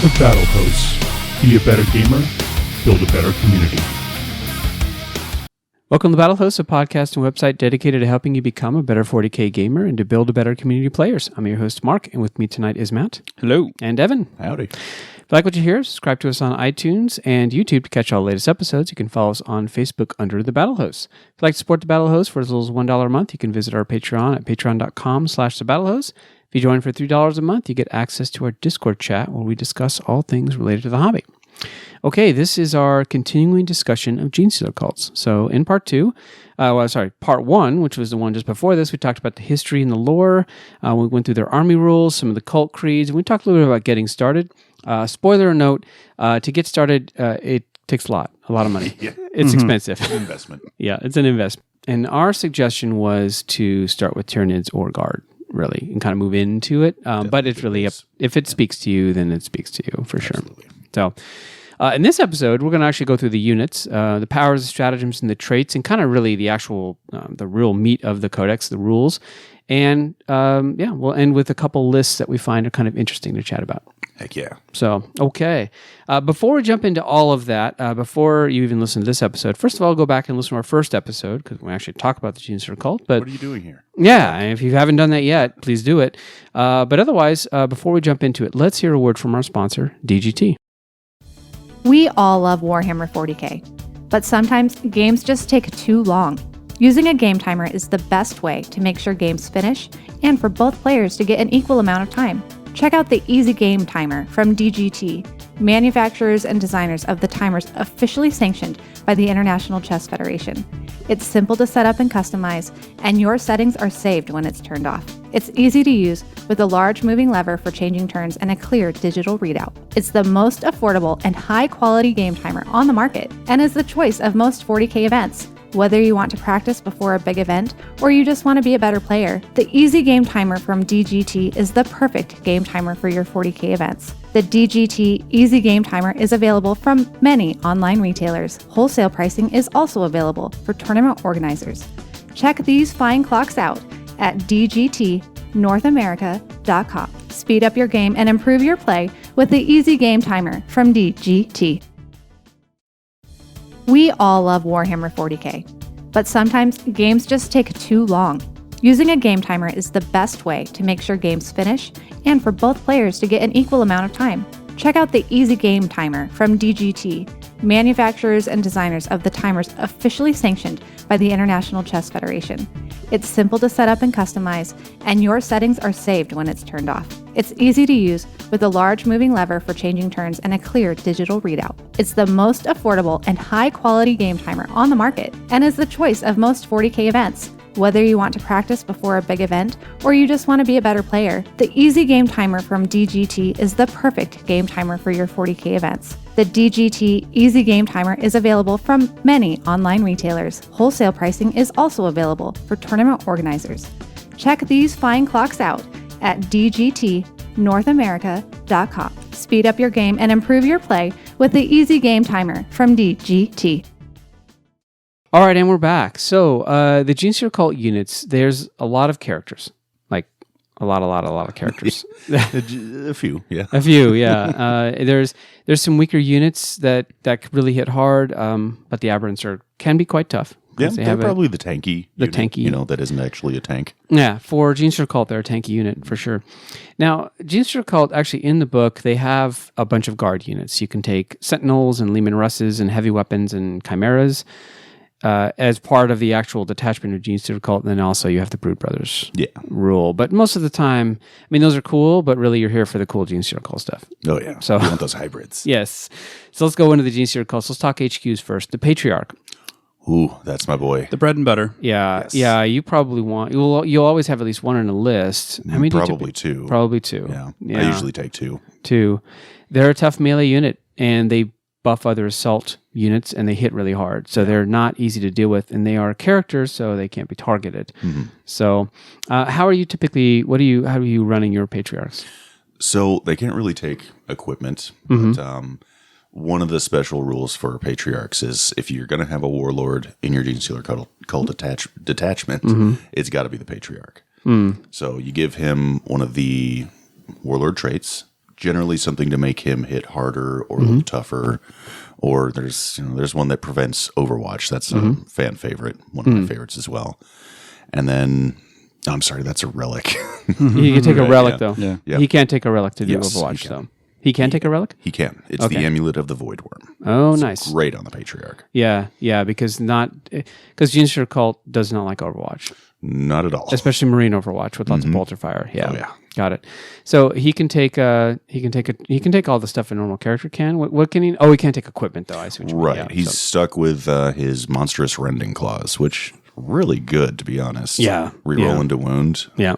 The Battlehosts. Be a better gamer, build a better community. Welcome to Battlehosts, a podcast and website dedicated to helping you become a better 40k gamer and to build a better community of players. I'm your host, Mark, and with me tonight is Matt. Hello. And Evan. Howdy. If you like what you hear, subscribe to us on iTunes and YouTube to catch all the latest episodes. You can follow us on Facebook under The Battlehosts. If you'd like to support The Battlehosts for as little as $1 a month, you can visit our Patreon at patreon.com/TheBattlehosts. If you join for $3 a month, you get access to our Discord chat where we discuss all things related to the hobby. Okay, this is our continuing discussion of Genestealer Cults. So in part one, which was the one just before this, we talked about the history and the lore. We went through their army rules, some of the cult creeds, and we talked a little bit about getting started. Spoiler note, to get started, it takes a lot of money. Yeah. It's expensive. An investment. Yeah, it's an investment. And our suggestion was to start with Tyranids or Guard, really, and kind of move into it. But it's really up. If it speaks to you, then it speaks to you for sure. So in this episode, we're going to actually go through the units, the powers, the stratagems, and the traits, and kind of really the actual, the real meat of the codex, the rules. And we'll end with a couple lists that we find are kind of interesting to chat about. Heck yeah. So, okay. Before we jump into all of that, before you even listen to this episode, first of all, go back and listen to our first episode, because we actually talk about the Genestealer Cult. But what are you doing here? Yeah, and if you haven't done that yet, please do it. But otherwise, before we jump into it, let's hear a word from our sponsor, DGT. We all love Warhammer 40k, but sometimes games just take too long. Using a game timer is the best way to make sure games finish and for both players to get an equal amount of time. Check out the Easy Game Timer from DGT, manufacturers and designers of the timers officially sanctioned by the International Chess Federation. It's simple to set up and customize, and your settings are saved when it's turned off. It's easy to use with a large moving lever for changing turns and a clear digital readout. It's the most affordable and high-quality game timer on the market and is the choice of most 40k events. Whether you want to practice before a big event or you just want to be a better player, the Easy Game Timer from DGT is the perfect game timer for your 40k events. The DGT Easy Game Timer is available from many online retailers. Wholesale pricing is also available for tournament organizers. Check these fine clocks out at dgtnorthamerica.com. Speed up your game and improve your play with the Easy Game Timer from DGT. We all love Warhammer 40k, but sometimes games just take too long. Using a game timer is the best way to make sure games finish and for both players to get an equal amount of time. Check out the Easy Game Timer from DGT, manufacturers and designers of the timers officially sanctioned by the International Chess Federation. It's simple to set up and customize, and your settings are saved when it's turned off. It's easy to use with a large moving lever for changing turns and a clear digital readout. It's the most affordable and high-quality game timer on the market and is the choice of most 40k events. Whether you want to practice before a big event or you just want to be a better player, the Easy Game Timer from DGT is the perfect game timer for your 40k events. The DGT Easy Game Timer is available from many online retailers. Wholesale pricing is also available for tournament organizers. Check these fine clocks out at dgtnorthamerica.com. Speed up your game and improve your play with the Easy Game Timer from DGT. All right, and we're back. So the Genestealer Cult units, there's a lot of characters. Like, a lot of characters. A few, yeah. A few, yeah. There's some weaker units that could really hit hard, but the aberrants can be quite tough. Yeah, they're probably the tanky unit, tanky. That isn't actually a tank. Yeah, for Genestealer Cult, they're a tanky unit, for sure. Now, Genestealer Cult, actually, in the book, they have a bunch of guard units. You can take Sentinels and Leman Russes and heavy weapons and Chimeras as part of the actual detachment of Genestealer Cult. And then also you have the Brood Brothers rule. But most of the time, I mean, those are cool, but really you're here for the cool Genestealer Cult stuff. Oh, yeah. So, you want those hybrids. Yes. So let's go into the Genestealer Cults. Let's talk HQs first. The Patriarch. Ooh, that's my boy. The bread and butter. Yeah, Yes. yeah. You probably want. You'll always have at least one on a list. How many? Probably two. Probably two. Yeah. Yeah. I usually take two. Two. They're a tough melee unit, and they buff other assault units, and they hit really hard. So they're not easy to deal with, and they are characters, so they can't be targeted. Mm-hmm. So, how are you typically? How are you running your Patriarchs? So they can't really take equipment, but one of the special rules for Patriarchs is if you're going to have a Warlord in your Genestealer Cult detachment, it's got to be the Patriarch. So you give him one of the Warlord traits, generally something to make him hit harder or a little tougher. Or there's one that prevents Overwatch. That's a fan favorite, one of my favorites as well. And then, I'm sorry, that's a relic. He can take a relic, though. Yeah. He can't take a relic to do Yes, Overwatch, he though. He can take a relic? He can. It's the Amulet of the Void Worm. Oh, It's nice. Great on the Patriarch. Yeah, because Genestealer Cult does not like Overwatch. Not at all. Especially Marine Overwatch with lots of bolter fire. Yeah. Oh, yeah. Got it. So he can take all the stuff a normal character can. What can he? Oh, he can't take equipment though. I see what you mean. Right. Yeah, He's stuck with his monstrous rending claws, which really good to be honest. Yeah. Reroll into wound. Yeah.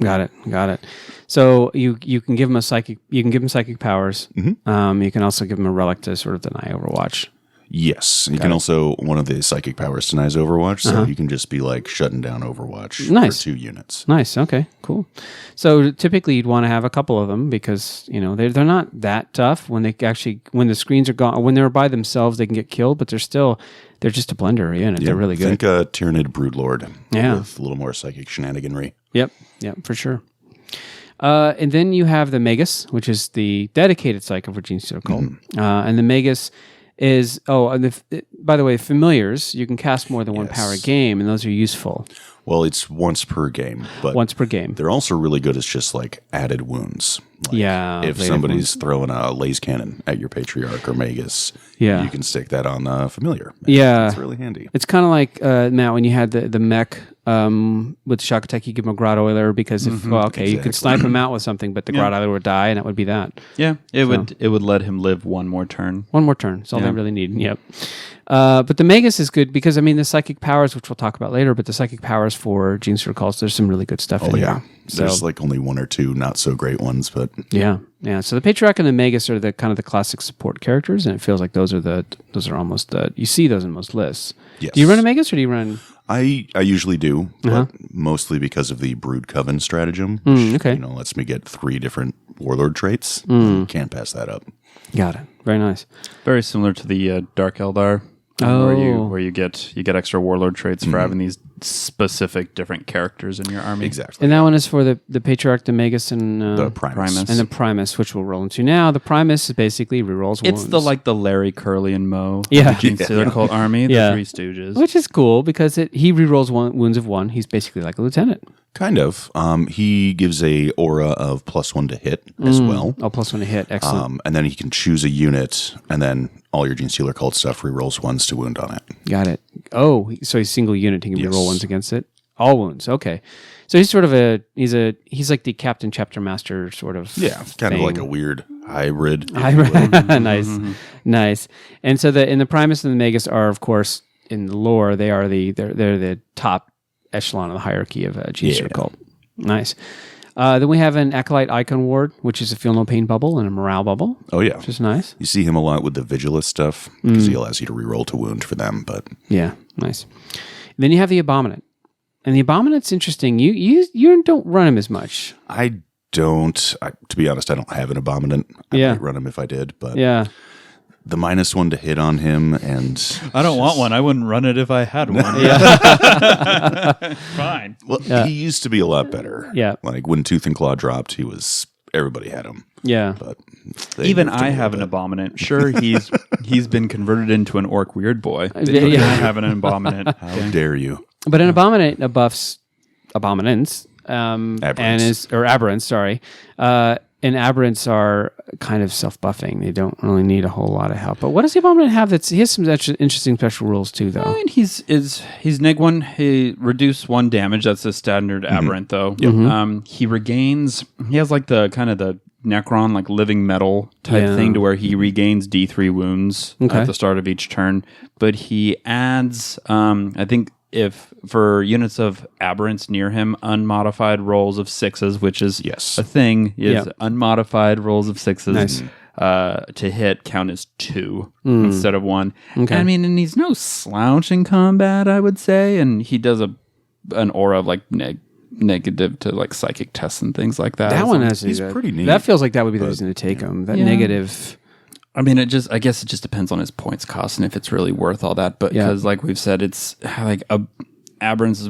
Got it. So you can give him psychic powers. You can also give him a relic to sort of deny Overwatch. Yes. You can also, one of the psychic powers denies Overwatch, so you can just be like shutting down Overwatch for 2 units. Nice. Okay, cool. So typically you'd want to have a couple of them because, they're not that tough when the screens are gone, when they're by themselves, they can get killed, but they're just a blender unit. They're really good. Think a Tyranid Broodlord with a little more psychic shenaniganry. Yep, for sure. And then you have the Magus, which is the dedicated cycle for Genestealer Cult. And the Magus is, by the way, familiars, you can cast more than one power a game, and those are useful. Well, it's once per game. But once per game. They're also really good as just like added wounds. Like if somebody's throwing a laser cannon at your Patriarch or Magus, you can stick that on familiar. It's really handy. It's kind of like, Matt, when you had the mech with Shock Attack, you give him a Grot Oiler because you could snipe him out with something, but the Grot Oiler would die, and that would be that. Yeah, it would let him live one more turn. One more turn. That's all they really need. Yep. But the Magus is good because, the psychic powers, which we'll talk about later, but the psychic powers for Genestealer Cults, there's some really good stuff in there. There's like only 1 or 2 not so great ones, but yeah. So the Patriarch and the Magus are the kind of the classic support characters, and it feels like those are almost you see those in most lists. Yes. Do you run a Magus or do you run? I usually do, but mostly because of the Brood Coven stratagem, which lets me get 3 different Warlord traits. Can't pass that up. Got it. Very nice. Very similar to the Dark Eldar. Where you get extra warlord traits for having these specific different characters in your army. Exactly. And that one is for the Patriarch, the Magus, and the Primus. And the Primus, which we'll roll into now. The Primus is basically rerolls wounds. It's the Larry, Curly, and Moe. Yeah. The Genestealer Cult army. The 3 Stooges. Which is cool because he rerolls wounds of 1. He's basically like a lieutenant. Kind of. He gives a aura of +1 to hit as well. Oh, +1 to hit. Excellent. And then he can choose a unit, and then all your Genestealer Cult stuff rerolls 1s to wound on it. Got it. Oh, so he's single unit. He can reroll 1s against it. All wounds. Okay. So he's sort of he's like the Captain Chapter Master sort of. Yeah, kind of like a weird hybrid. Nice. And so the Primus and the Magus are, of course, in the lore, they're the top echelon of the hierarchy of Genestealer Cult. Nice. Then we have an Acolyte Icon Ward, which is a Feel No Pain bubble and a Morale bubble. Oh, yeah. Which is nice. You see him a lot with the Vigilus stuff because he allows you to reroll to wound for them. But yeah, nice. And then you have the Abominant. And the Abominant's interesting. You don't run him as much. I don't. To be honest, I don't have an Abominant. I might run him if I did. But the -1 to hit on him, and I don't want one. I wouldn't run it if I had one. Fine. Well, he used to be a lot better. Yeah. Like when Tooth and Claw dropped, everybody had him. Yeah. But even I have an Abominant. Sure, he's been converted into an Orc Weird Boy. I have an Abominant. How dare you? But an Abominant buffs Abominants. Aberrants, sorry. And Aberrants are kind of self-buffing. They don't really need a whole lot of help. But what does the Abominant have? He has some interesting special rules too, though. I mean, he's neg 1. He reduce 1 damage. That's a standard Aberrant, though. Yep. He regains. He has like the kind of the Necron, like living metal type thing, to where he regains D3 wounds at the start of each turn. But he adds, I think, if for units of Aberrants near him, unmodified rolls of 6s, which is a thing, unmodified rolls of 6s. Nice. To hit count as 2 instead of 1. Okay. I mean, and he's no slouch in combat, I would say, and he does an aura of like negative to like psychic tests and things like that. That one he's pretty neat. That feels like that would be the reason to take him. That negative. I mean, I guess it just depends on his points cost and if it's really worth all that. But because, like we've said, it's like Aberrants, as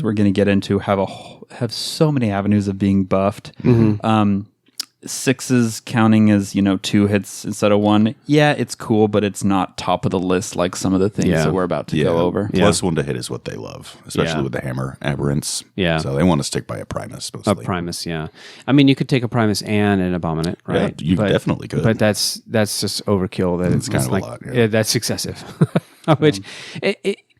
we're gonna get into, have so many avenues of being buffed. sixes counting as 2 hits instead of 1. Yeah, it's cool, but it's not top of the list like some of the things that we're about to go over. Plus 1 to hit is what they love, especially with the hammer aberrants. Yeah. So they want to stick by a Primus mostly. A Primus, yeah. I mean, you could take a Primus and an Abominant, right? Yeah, you definitely could. But that's just overkill. That it's kind of like, a lot. Yeah. That's excessive. Which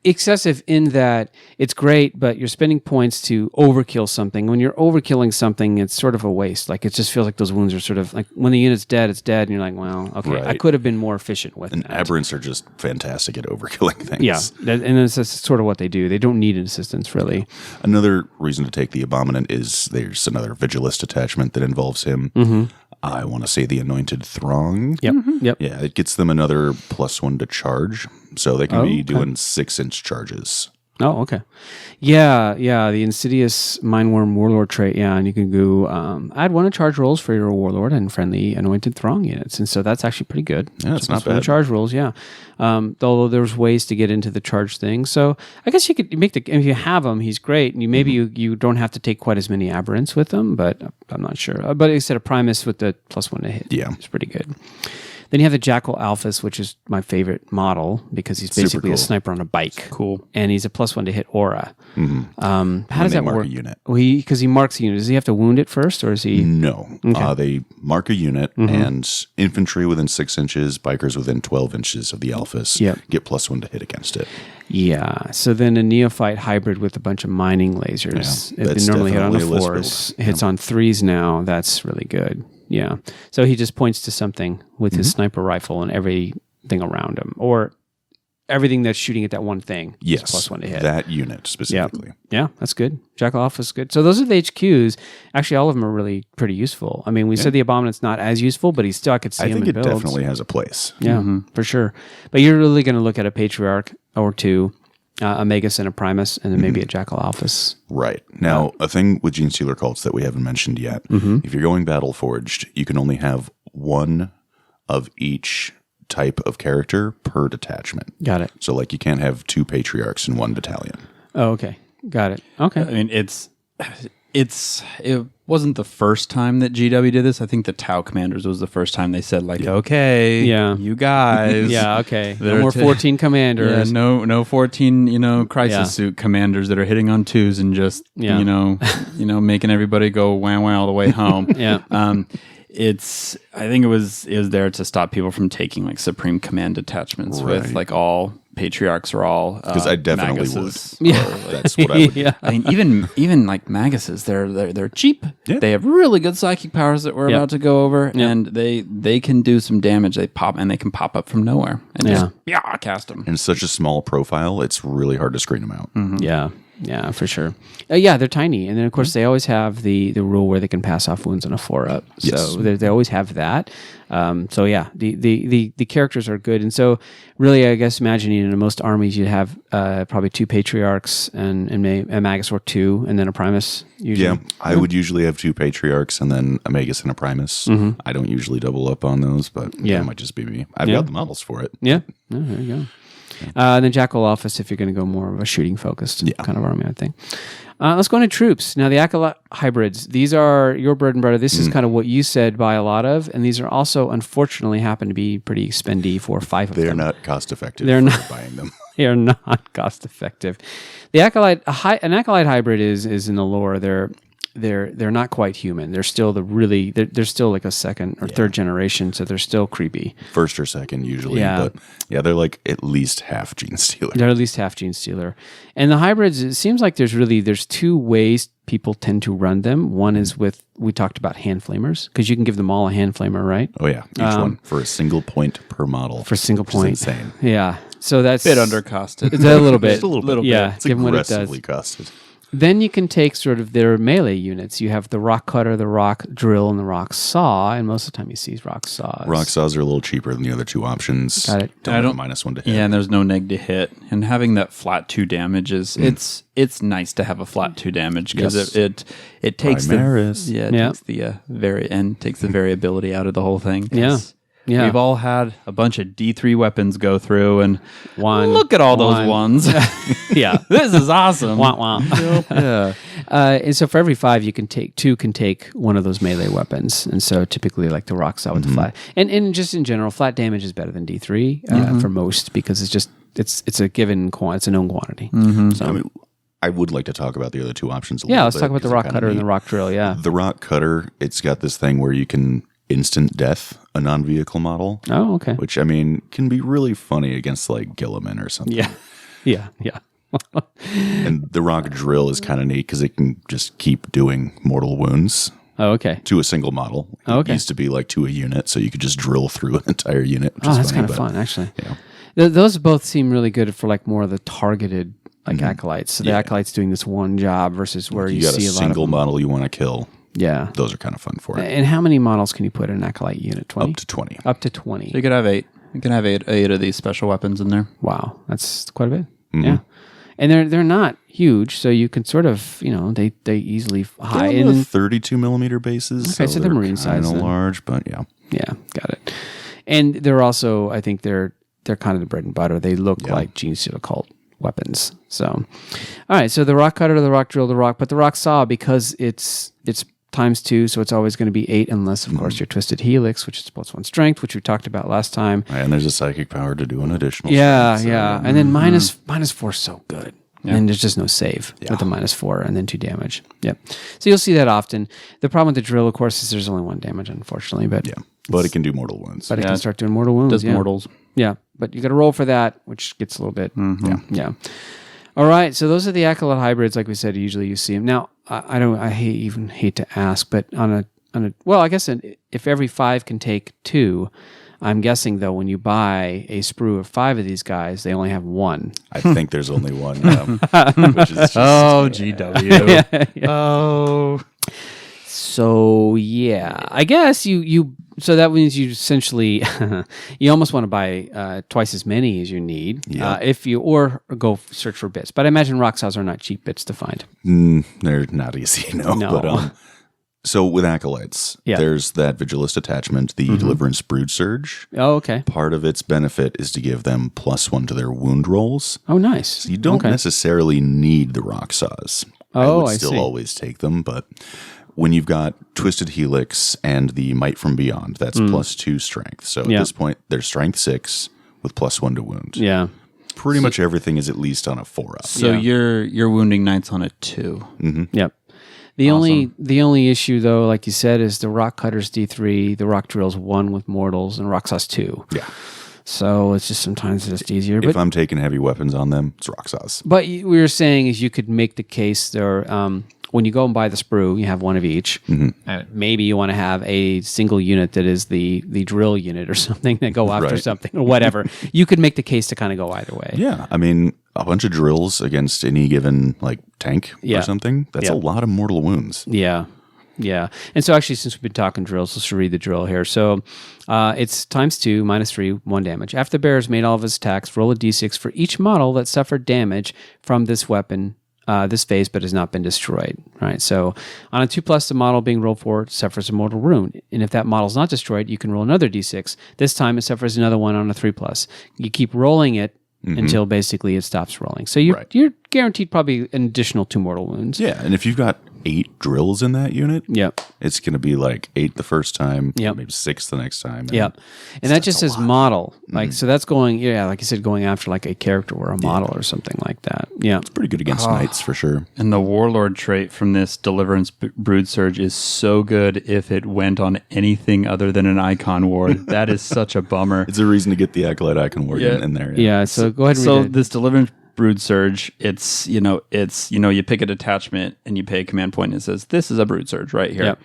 excessive in that it's great, but you're spending points to overkill something. When you're overkilling something, it's sort of a waste. Like it just feels like those wounds are sort of like when the unit's dead, it's dead, and you're like, well, okay, I could have been more efficient with it. And aberrants are just fantastic at overkilling things. Yeah, and that's sort of what they do. They don't need an assistance really. Another reason to take the Abominant is there's another Vigilist attachment that involves him. I want to say the Anointed Throng. Yep. Yeah, it gets them another +1 to charge, so they can be doing 6-inch charges. Oh, okay. Yeah. The Insidious Mindworm Warlord trait. Yeah, and you can go add 1 to charge rolls for your Warlord and friendly Anointed Throng units, and so that's actually pretty good. Yeah, it's not bad. Charge rolls, yeah. Although there's ways to get into the charge thing, so I guess you could make if you have him, he's great, and you don't have to take quite as many aberrants with them, but I'm not sure. But instead of Primus with the +1 to hit, it's pretty good. Then you have the Jackal Alphas, which is my favorite model because he's basically a sniper on a bike. Cool. And he's a +1 to hit aura. How does that mark work? A unit. Because he marks a unit. Does he have to wound it first, or is he? No. They mark a unit, and infantry within 6 inches, bikers within 12 inches of the Alphas get +1 to hit against it. Yeah. So then a neophyte hybrid with a bunch of mining lasers. Yeah, they normally hit on the definitely a 4s. Hits on 3s now. That's really good. Yeah. So he just points to something with his sniper rifle and everything around him, or everything that's shooting at that one thing. Yes. +1 to hit. That unit specifically. Yeah, that's good. Jackal Alpha is good. So those are the HQs. Actually, all of them are really pretty useful. I mean, we said the Abominant's not as useful, but he's still, I could see him in builds. I think it definitely has a place. Yeah, for sure. But you're really going to look at a Patriarch or 2, a Magus and a Primus, and then maybe a Jackal Alphas. Right. Now, a thing with Genestealer Cults that we haven't mentioned yet, if you're going Battle Forged, you can only have 1 of each type of character per detachment. Got it. So, like, you can't have 2 Patriarchs in 1 battalion. Oh, okay. Got it. Okay. I mean, it wasn't the first time that GW did this. I think the Tau Commanders was the first time they said, like, okay, you guys. Yeah, okay. No more 14 commanders. Yeah, no 14, crisis suit commanders that are hitting on 2s and just, making everybody go wow all the way home. I think it was there to stop people from taking like Supreme Command detachments with like all Patriarchs or all because I definitely Maguses. would. Yeah, that's what I would. Yeah. I mean, even like Maguses, they're cheap. Yeah. They have really good psychic powers that we're about to go over, and they can do some damage. They pop and they can pop up from nowhere and just cast them. In such a small profile, it's really hard to screen them out. Yeah, for sure. They're tiny, and then of course they always have the rule where they can pass off wounds on a 4-up. So they always have that. The characters are good, and so really, I guess imagining in most armies you'd have probably 2 Patriarchs and a Magus or 2, and then a Primus. Usually. Yeah, I would usually have 2 Patriarchs and then a Magus and a Primus. I don't usually double up on those, but that might just be me. I've got the models for it. Yeah, there you go. And then Jackal Office if you're going to go more of a shooting focused kind of army, I think. Let's go into troops. Now, the Acolyte hybrids, these are your bread and butter. This is kind of what you said buy a lot of, and these are also, unfortunately, happen to be pretty spendy for 5 of them. They're not cost effective buying them. They are not cost effective. The Acolyte, an Acolyte hybrid is in the lore, they're not quite human. They're still they're still like a second or third generation, so they're still creepy. First or second usually, but they're like at least half Genestealer. They're at least half Genestealer. And the hybrids, it seems like there's 2 ways people tend to run them. One is we talked about hand flamers, because you can give them all a hand flamer, right? Oh yeah, each one for a single point per model. For a single point. Insane. Yeah. So that's a bit undercosted. It's a little bit. Just a little bit. Yeah, it's given what it does. aggressively costed. Then you can take sort of their melee units. You have the rock cutter, the rock drill, and the rock saw. And most of the time you see rock saws. Rock saws are a little cheaper than the other 2 options. Got it. Don't have a -1 to hit. Yeah, and there's no neg to hit. And having that flat 2 damage is it's nice to have a flat 2 damage because it takes Primaris. takes the takes the variability out of the whole thing. Yeah. Yeah. We've all had a bunch of D3 weapons go through, and look at all one. those ones. Yeah. This is awesome. Wah, wah. Yeah. And so for every 5, you can take 2 can take one of those melee weapons. And so typically like the rock saw with the flat. And just in general, flat damage is better than D3 for most because it's just it's a given it's a known quantity. So I mean, I would like to talk about the other 2 options a yeah, little let's bit, talk about the 'cause they're rock kinda cutter and neat. the rock drill. Yeah. The rock cutter, it's got this thing where you can instant death a non-vehicle model, Oh, okay. which I mean can be really funny against like Gilliman or something. Yeah. Yeah. Yeah. And the rock drill is kind of neat because it can just keep doing mortal wounds Oh, okay. to a single model. Oh, okay. It used to be like to a unit, so you could just drill through an entire unit. Which Oh, is that's funny, kind of but- fun, actually. Yeah. Those both seem really good for like more of the targeted like acolytes. So the acolytes doing this one job versus where You you got see a a lot single of model you want to kill. yeah. Those are kind of fun for it. And how many models can you put in an acolyte unit? 20? Up to 20. Up to 20. So you could have 8. You can have eight of these special weapons in there. Wow, that's quite a bit. Yeah, and they're not huge, so you can sort of they easily hide. They're And 32 millimeter bases. Okay, so they're marine size kind of then. large, but yeah. yeah, got it. And they're also, I think they're kind of the bread and butter. They look like Genestealer Cult weapons. So, all right. So the rock cutter, the rock drill, but the rock saw, because it's ×2, so it's always going to be 8, unless of course your twisted helix, which is +1 strength, which we talked about last time. Right, and there's a psychic power to do an additional. Yeah, strength, so- yeah. And then -4 is so good. And there's just no save with the -4 and then 2 damage. Yep. So you'll see that often. The problem with the drill, of course, is there's only 1 damage, unfortunately. But Yeah, but it can do mortal wounds. it can start doing mortal wounds. Does yeah. mortals. Yeah, but you got to roll for that, which gets a little bit. Yeah. All right. So those are the acolyte hybrids. Like we said, usually you see them. Now, I hate to ask, but well, I guess if every 5 can take 2. I'm guessing, though, when you buy a sprue of 5 of these guys, they only have 1. I think there's only one, which is just, GW. Oh. So yeah, I guess you. So that means you essentially you almost want to buy twice as many as you need if you or go search for bits. But I imagine rock saws are not cheap bits to find. they're not easy, no. No. But, so with acolytes, there's that vigilist attachment, the Deliverance Brood Surge. Oh, okay. Part of its benefit is to give them +1 to their wound rolls. Oh, nice. So you don't necessarily need the rock saws. Oh, I would still see. always take them, but when you've got Twisted Helix and the Might from Beyond, that's +2 strength. So at this point, they're strength 6 with +1 to wound. Yeah. Pretty much everything is at least on a 4-up. So you're wounding knights on a 2. Yep. The only issue, though, like you said, is the rock cutters D3, the rock drills 1 with mortals, and rock saws 2. Yeah. So it's just sometimes it's just easier. If I'm taking heavy weapons on them, it's rock saws. But we were saying is you could make the case there. When you go and buy the sprue, you have 1 of each. Maybe you want to have a single unit that is the drill unit or something that go after Right. something or whatever. You could make the case to kind of go either way. Yeah. I mean, a bunch of drills against any given like tank Yeah. or something, that's a lot of mortal wounds. Yeah. Yeah. And so actually, since we've been talking drills, let's read the drill here. So it's ×2, -3, 1 damage. After the bearer has made all of his attacks, roll a d6 for each model that suffered damage from this weapon this phase but has not been destroyed. Right. So on a 2+, the model being rolled for suffers a mortal wound. And if that model is not destroyed, you can roll another d6. This time it suffers another one on a 3+. You keep rolling it until basically it stops rolling. So you're guaranteed probably an additional 2 mortal wounds. Yeah. And if you've got 8 drills in that unit, Yep. it's going to be like 8 the first time, Yep. maybe 6 the next time. Yep. And that just says model. Like, so that's going, like you said, going after like a character or a model or something like that. Yeah. Pretty good against knights for sure. And the Warlord trait from this Deliverance Brood Surge is so good if it went on anything other than an Icon Ward. That is such a bummer. It's a reason to get the Acolyte Icon Ward in there. Yeah. So go ahead and So read it. this Deliverance Brood Surge, it's you pick a detachment and you pay a command point and it says, this is a Brood Surge right here.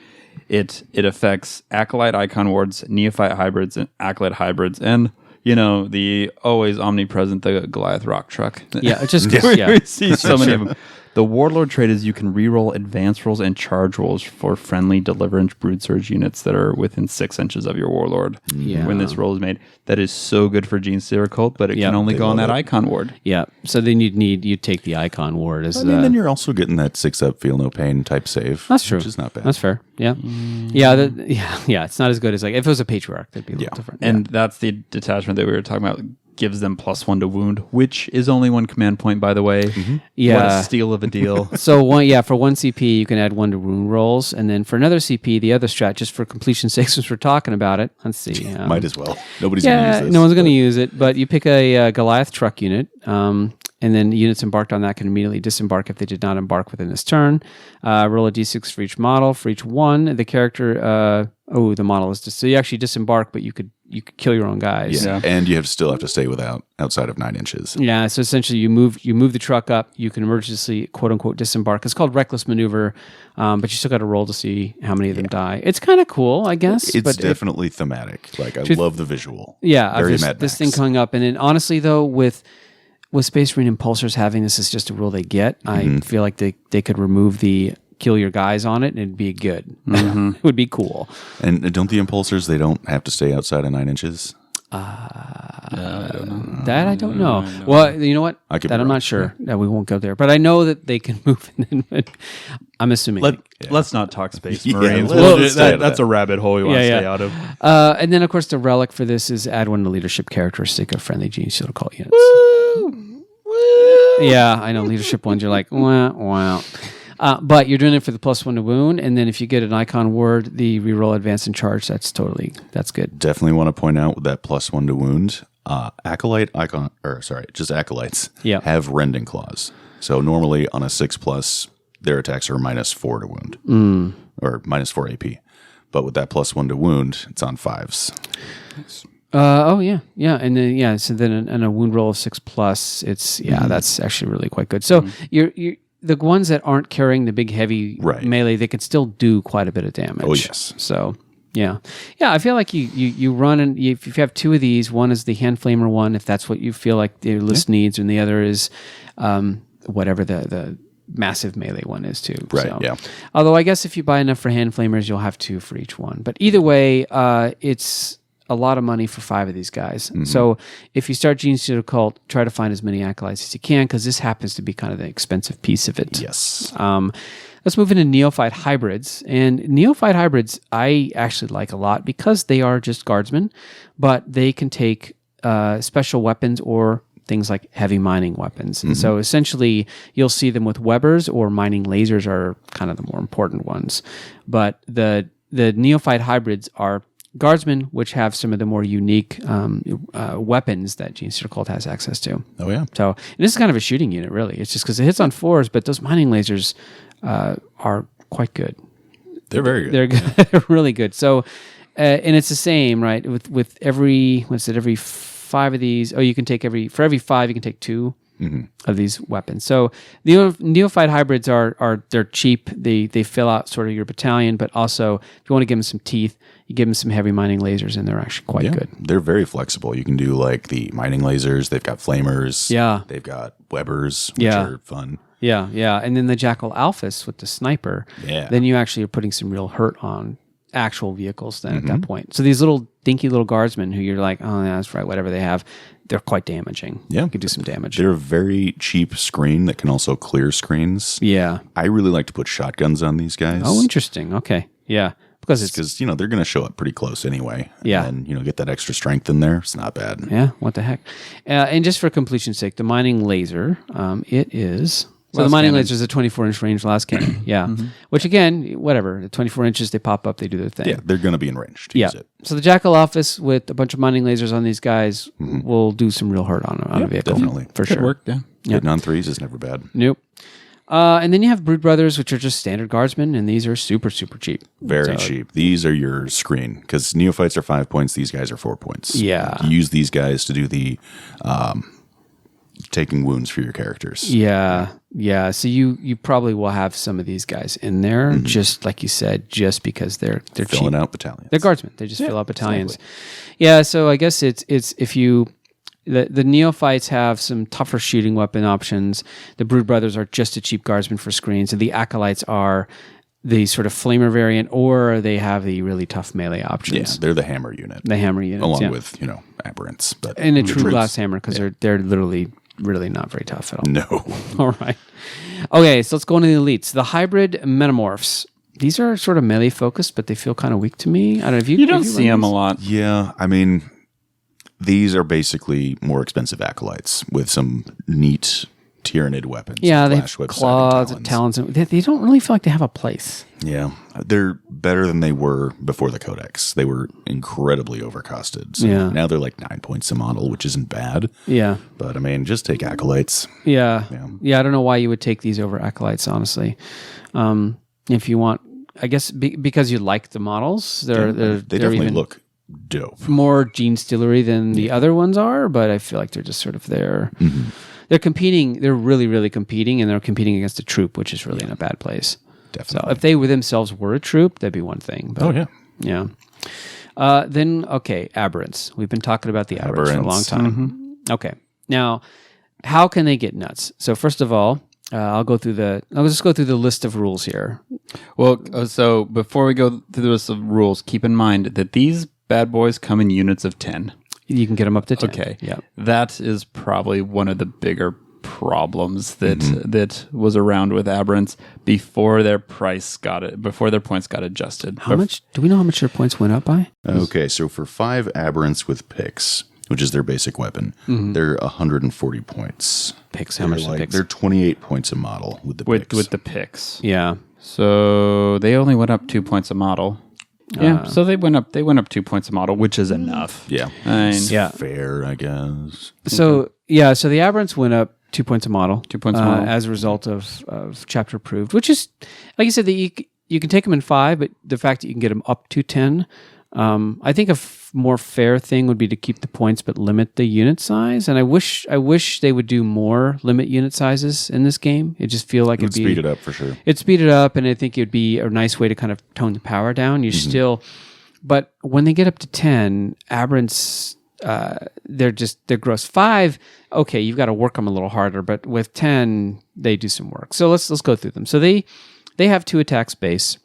Yep. It affects Acolyte Icon Wards, Neophyte Hybrids, and Acolyte Hybrids, and the always omnipresent, the Goliath Rock Truck. Yeah, just we see so many of them. The Warlord trait is you can reroll advance rolls and charge rolls for friendly Deliverance Brood Surge units that are within 6 inches of your Warlord. Yeah. When this roll is made, that is so good for Genestealer Cult, but it can only go on that icon ward. Yeah. So then you'd take the icon ward as. Then you're also getting that 6-up feel no pain type save. That's true. Which is not bad. That's fair. Yeah. Yeah. It's not as good as like if it was a Patriarch, that'd be a little different. And that's the detachment that we were talking about. Gives them +1 to wound, which is only 1 command point, by the way. Yeah. What a steal of a deal. So for 1 CP, you can add 1 to wound rolls, and then for another CP, the other strat, just for completion sake, since we're talking about it, let's see. Might as well. Nobody's going to use this. No one's going to use it, but you pick a Goliath truck unit, and then units embarked on that can immediately disembark if they did not embark within this turn. Roll a d6 for each model. For each one, the character. The model is so you actually disembark, but you could kill your own guys. Yeah. And you still have to stay outside of 9 inches. Yeah, so essentially you move the truck up, you can emergency quote unquote disembark. It's called reckless maneuver, but you still got to roll to see how many of them die. It's kind of cool, I guess. It's definitely thematic. Like I love the visual. Yeah, very this thing coming up, and then honestly though, with Space Marine Impulsors having this is just a rule they get. I feel like they could remove the kill your guys on it and it'd be good. It would be cool. And don't the Impulsors, they don't have to stay outside of 9 inches? I don't know. That I don't know. Well, you know what? I'm not sure. Yeah, we won't go there. But I know that they can move. I'm assuming. Let's not talk Space Yeah, Marines. that's a rabbit hole we want to stay out of. And then, of course, the relic for this is add 1 to leadership characteristic of friendly Genestealer Cult units. Woo! Yeah, I know. Leadership ones, you're like, wow. But you're doing it for the +1 to wound, and then if you get an icon ward, the reroll, advance, and charge. That's good. Definitely want to point out with that +1 to wound, just acolytes have rending claws. So normally on a 6+, their attacks are -4 to wound or -4 AP. But with that +1 to wound, it's on 5s. And then so then in a wound roll of 6+, it's that's actually really quite good. So you're the ones that aren't carrying the big heavy melee, they can still do quite a bit of damage. Oh yes. So I feel like you run, and if you have 2 of these, one is the hand flamer one, if that's what you feel like the list needs, and the other is whatever the massive melee one is too. Right. So, yeah. Although I guess if you buy enough for hand flamers, you'll have 2 for each one. But either way, it's a lot of money for 5 of these guys. So if you start Genestealer Cult, try to find as many acolytes as you can, because this happens to be kind of the expensive piece of it. Yes. Let's move into Neophyte Hybrids. And Neophyte Hybrids I actually like a lot because they are just guardsmen, but they can take special weapons or things like heavy mining weapons. And so essentially you'll see them with Webbers, or mining lasers are kind of the more important ones. But the Neophyte Hybrids are guardsmen, which have some of the more unique weapons that Genestealer Cult has access to. Oh, yeah. So this is kind of a shooting unit, really. It's just because it hits on 4s, but those mining lasers are quite good. They're very good. They're good. They're really good. So, and it's the same, right? With every 5 of these. Oh, you can take for every 5, you can take 2 of these weapons. So the Neophyte Hybrids they're cheap. They fill out sort of your battalion, but also if you want to give them some teeth, you give them some heavy mining lasers, and they're actually quite good. They're very flexible. You can do like the mining lasers. They've got flamers. Yeah. They've got Webbers, which are fun. Yeah. And then the Jackal Alphas with the sniper. Yeah. Then you actually are putting some real hurt on actual vehicles then at that point. So these little dinky little guardsmen who you're like, oh, yeah, that's right, whatever they have, they're quite damaging. Yeah. You could do some damage. They're a very cheap screen that can also clear screens. Yeah. I really like to put shotguns on these guys. Oh, interesting. Okay. Yeah. Because they're going to show up pretty close anyway. Yeah. And get that extra strength in there. It's not bad. Yeah. What the heck? And just for completion's sake, the mining laser, it is... So the mining laser is a 24-inch range last cannon. Yeah. Which again, whatever. At 24 inches, they pop up, they do their thing. Yeah, they're going to be in range to use it. So the Jackal Office with a bunch of mining lasers on these guys will do some real hurt on a vehicle. Definitely. For Could sure. work, yeah. Hitting on 3s is never bad. Nope. And then you have Brood Brothers, which are just standard guardsmen, and these are super, super cheap. Very cheap. These are your screen, because neophytes are 5 points. These guys are 4 points. Yeah. You use these guys to do the taking wounds for your characters. Yeah. So you probably will have some of these guys in there, just like you said, just because they're filling cheap. out battalions. They're guardsmen. They just fill out battalions. Exactly. Yeah. So I guess it's if you The neophytes have some tougher shooting weapon options. The Brood Brothers are just a cheap guardsman for screens, and the Acolytes are the sort of flamer variant, or they have the really tough melee options. Yeah, they're the hammer unit. The hammer units, along with aberrants, but and a the true troops- glass hammer, because they're literally really not very tough at all. No. All right. Okay, so let's go into the elites. The hybrid metamorphs. These are sort of melee focused, but they feel kind of weak to me. I don't know if You don't see them a lot. Yeah, I mean, these are basically more expensive acolytes with some neat Tyranid weapons. Yeah, they flash have whips, claws, siding talons. They don't really feel like they have a place. Yeah, they're better than they were before the Codex. They were incredibly overcosted. So Yeah. now they're like 9 points a model, which isn't bad. Yeah. But I mean, just take acolytes. Yeah. I don't know why you would take these over acolytes, honestly. If you want, I guess because you like the models, They they're definitely even look dope. more Genestealery than the other ones are, but I feel like they're just sort of there. They're competing. They're really, really competing, and they're competing against a troop, which is really in a bad place. Definitely. So if they themselves were a troop, that'd be one thing. But, Oh, yeah. Yeah. Then, okay, aberrants. We've been talking about the aberrants for a long Aberrants. time. Okay. Now, how can they get nuts? So first of all, I'll just go through the list of rules here. Well, so before we go through the list of rules, keep in mind that these bad boys come in units of 10. You can get them up to 10. Okay. Yeah. That is probably one of the bigger problems that was around with aberrants before their points got adjusted. How much? Do we know how much their points went up by? Okay, so for 5 aberrants with picks, which is their basic weapon, they're 140 points. Picks. How much? Picks? They're 28 points a model with the picks. with the picks. Yeah. So they only went up 2 points a model. Yeah, so they went up 2 points a modle, which is enough. Yeah. I mean, Yeah. Fair, I guess. So yeah, so the aberrants went up 2 points a model. 2 points a model. as a result of chapter approved, which is like you said, that you can take them in 5, but the fact that you can get them up to 10, I think a more fair thing would be to keep the points but limit the unit size. And I wish they would do more limit unit sizes in this game. It just feel like It'd speed it up for sure. It'd speed it up, and I think it'd be a nice way to kind of tone the power down. You still, but when they get up to 10, aberrants, they're gross. 5, okay, you've got to work them a little harder, but with 10, they do some work. So let's go through them. So they have 2 attacks base.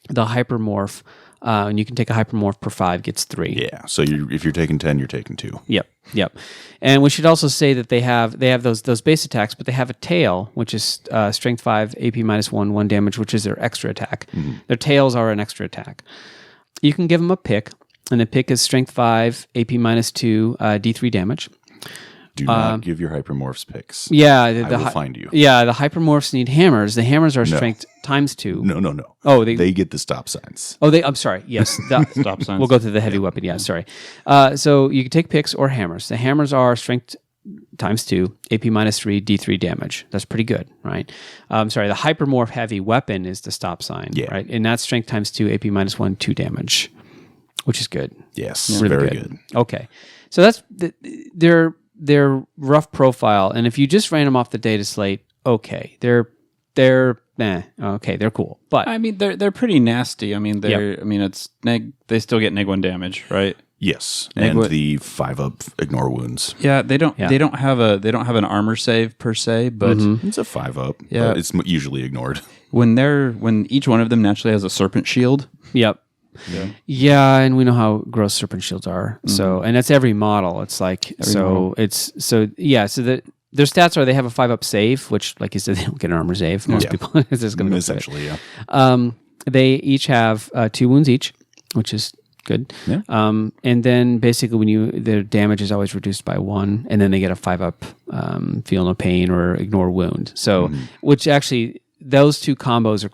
The hypermorph, and you can take a hypermorph per 5, gets 3. Yeah. So if you're taking 10, you're taking 2. Yep. And we should also say that they have those base attacks, but they have a tail, which is strength 5, AP -1, 1 damage, which is their extra attack. Their tails are an extra attack. You can give them a pick, and the pick is strength 5, AP -2, D3 damage. Do not give your hypermorphs picks. Yeah, I will find you. Yeah, the hypermorphs need hammers. The hammers are strength ×2. No. Oh, they get the stop signs. Oh, I'm sorry. Yes, Stop signs. We'll go through the heavy weapon. Yeah, sorry. So you can take picks or hammers. The hammers are strength ×2, AP -3, D3 damage. That's pretty good, right? Sorry, the hypermorph heavy weapon is the stop sign, right? And that's strength ×2, AP -1, 2 damage, which is good. Yes, Really very good. Okay, so that's their rough profile, and if you just ran them off the data slate, okay, they're cool, but I mean, they're pretty nasty. I mean, it's they still get neg 1 damage, right? Yes, and the 5-up ignore wounds. Yeah, they don't have an armor save per se, but It's a 5-up. Yeah. But it's usually ignored. when each one of them naturally has a serpent shield. Yep. Yeah, and we know how gross serpent shields are. So, and that's every model. It's like so their stats are they have a 5-up save, which, like you said, they don't get an armor save. Most people is just going to Essentially, yeah. They each have 2 wounds each, which is good. Yeah. And then basically their damage is always reduced by 1, and then they get a 5-up feel no pain or ignore wound. So, which actually those 2 combos are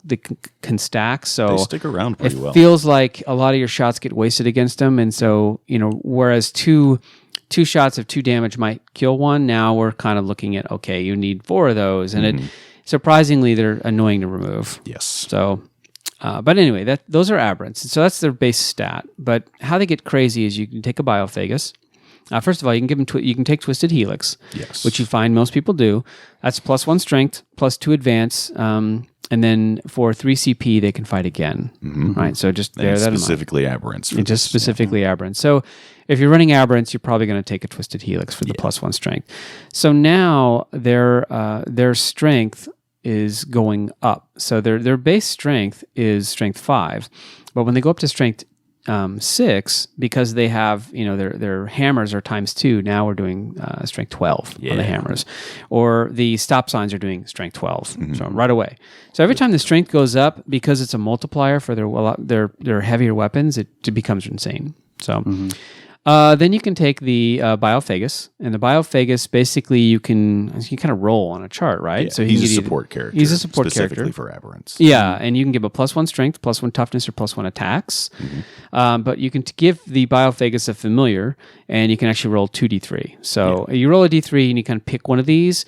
they can stack. So They stick around pretty well. It feels like a lot of your shots get wasted against them, and so whereas two shots of 2 damage might kill one, now we're kind of looking at you need 4 of those, and surprisingly they're annoying to remove. Yes. So, but anyway, those are aberrants. So that's their base stat. But how they get crazy is you can take a Biophagus, First of all, you can give them you can take Twisted Helix, Yes. which you find most people do. That's +1 strength, +2 advance, and then for 3 CP they can fight again. Right, so just bear And that in mind. specifically aberrants. For Just this, specifically aberrants. So if you're running aberrants, you're probably going to take a Twisted Helix for the +1 strength. So now their strength is going up. So their base strength is strength 5, but when they go up to strength 6, because they have, their hammers are ×2. Now we're doing strength 12 on the hammers, or the stop signs are doing strength 12. So right away. So every time the strength goes up, because it's a multiplier for their heavier weapons, it becomes insane. So. Then you can take the Biophagus, and the Biophagus basically you can kind of roll on a chart, right? Yeah, so he's a support character. He's a support specifically character for aberrants. Yeah, and you can give a +1 strength, +1 toughness, or +1 attacks. But you can give the Biophagus a familiar, and you can actually roll 2d3. So you roll a d3, and you kind of pick one of these.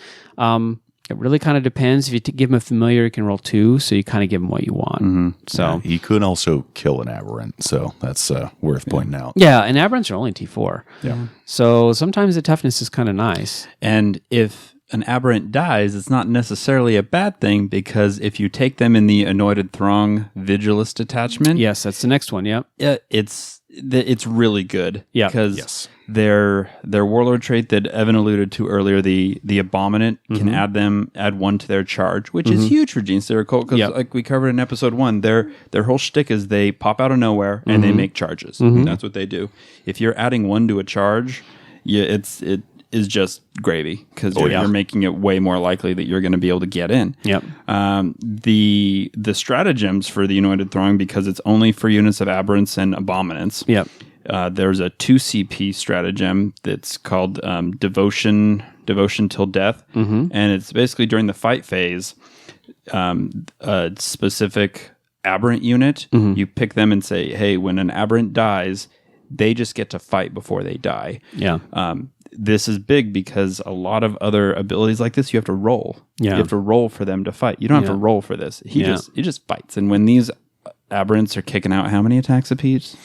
It really kind of depends. If you give him a familiar, you can roll 2, so you kind of give him what you want. So He could also kill an aberrant, so that's worth pointing out. yeah, and aberrants are only T4. Yeah. So sometimes the toughness is kind of nice. And if an aberrant dies, it's not necessarily a bad thing, because if you take them in the Anointed Throng Vigilist detachment, Yes, that's the next one. Yep. it's really good. Yeah. Because Yes. their warlord trait that Evan alluded to earlier, the Abominant, can add 1 to their charge, which is huge for Genestealer Cult, because like we covered in episode 1, their whole shtick is they pop out of nowhere and they make charges. That's what they do. If you're adding 1 to a charge, it is just gravy, because you're making it way more likely that you're going to be able to get in. Yep. The stratagems for the Anointed Throng, because it's only for units of aberrants and abominants. Yep. There's a 2 CP stratagem that's called Devotion Till Death, and it's basically during the fight phase, a specific aberrant unit. You pick them and say, hey, when an aberrant dies, they just get to fight before they die. Yeah. This is big because a lot of other abilities like this, you have to roll. Yeah. You have to roll for them to fight. You don't have to roll for this. He just fights. And when these aberrants are kicking out how many attacks apiece?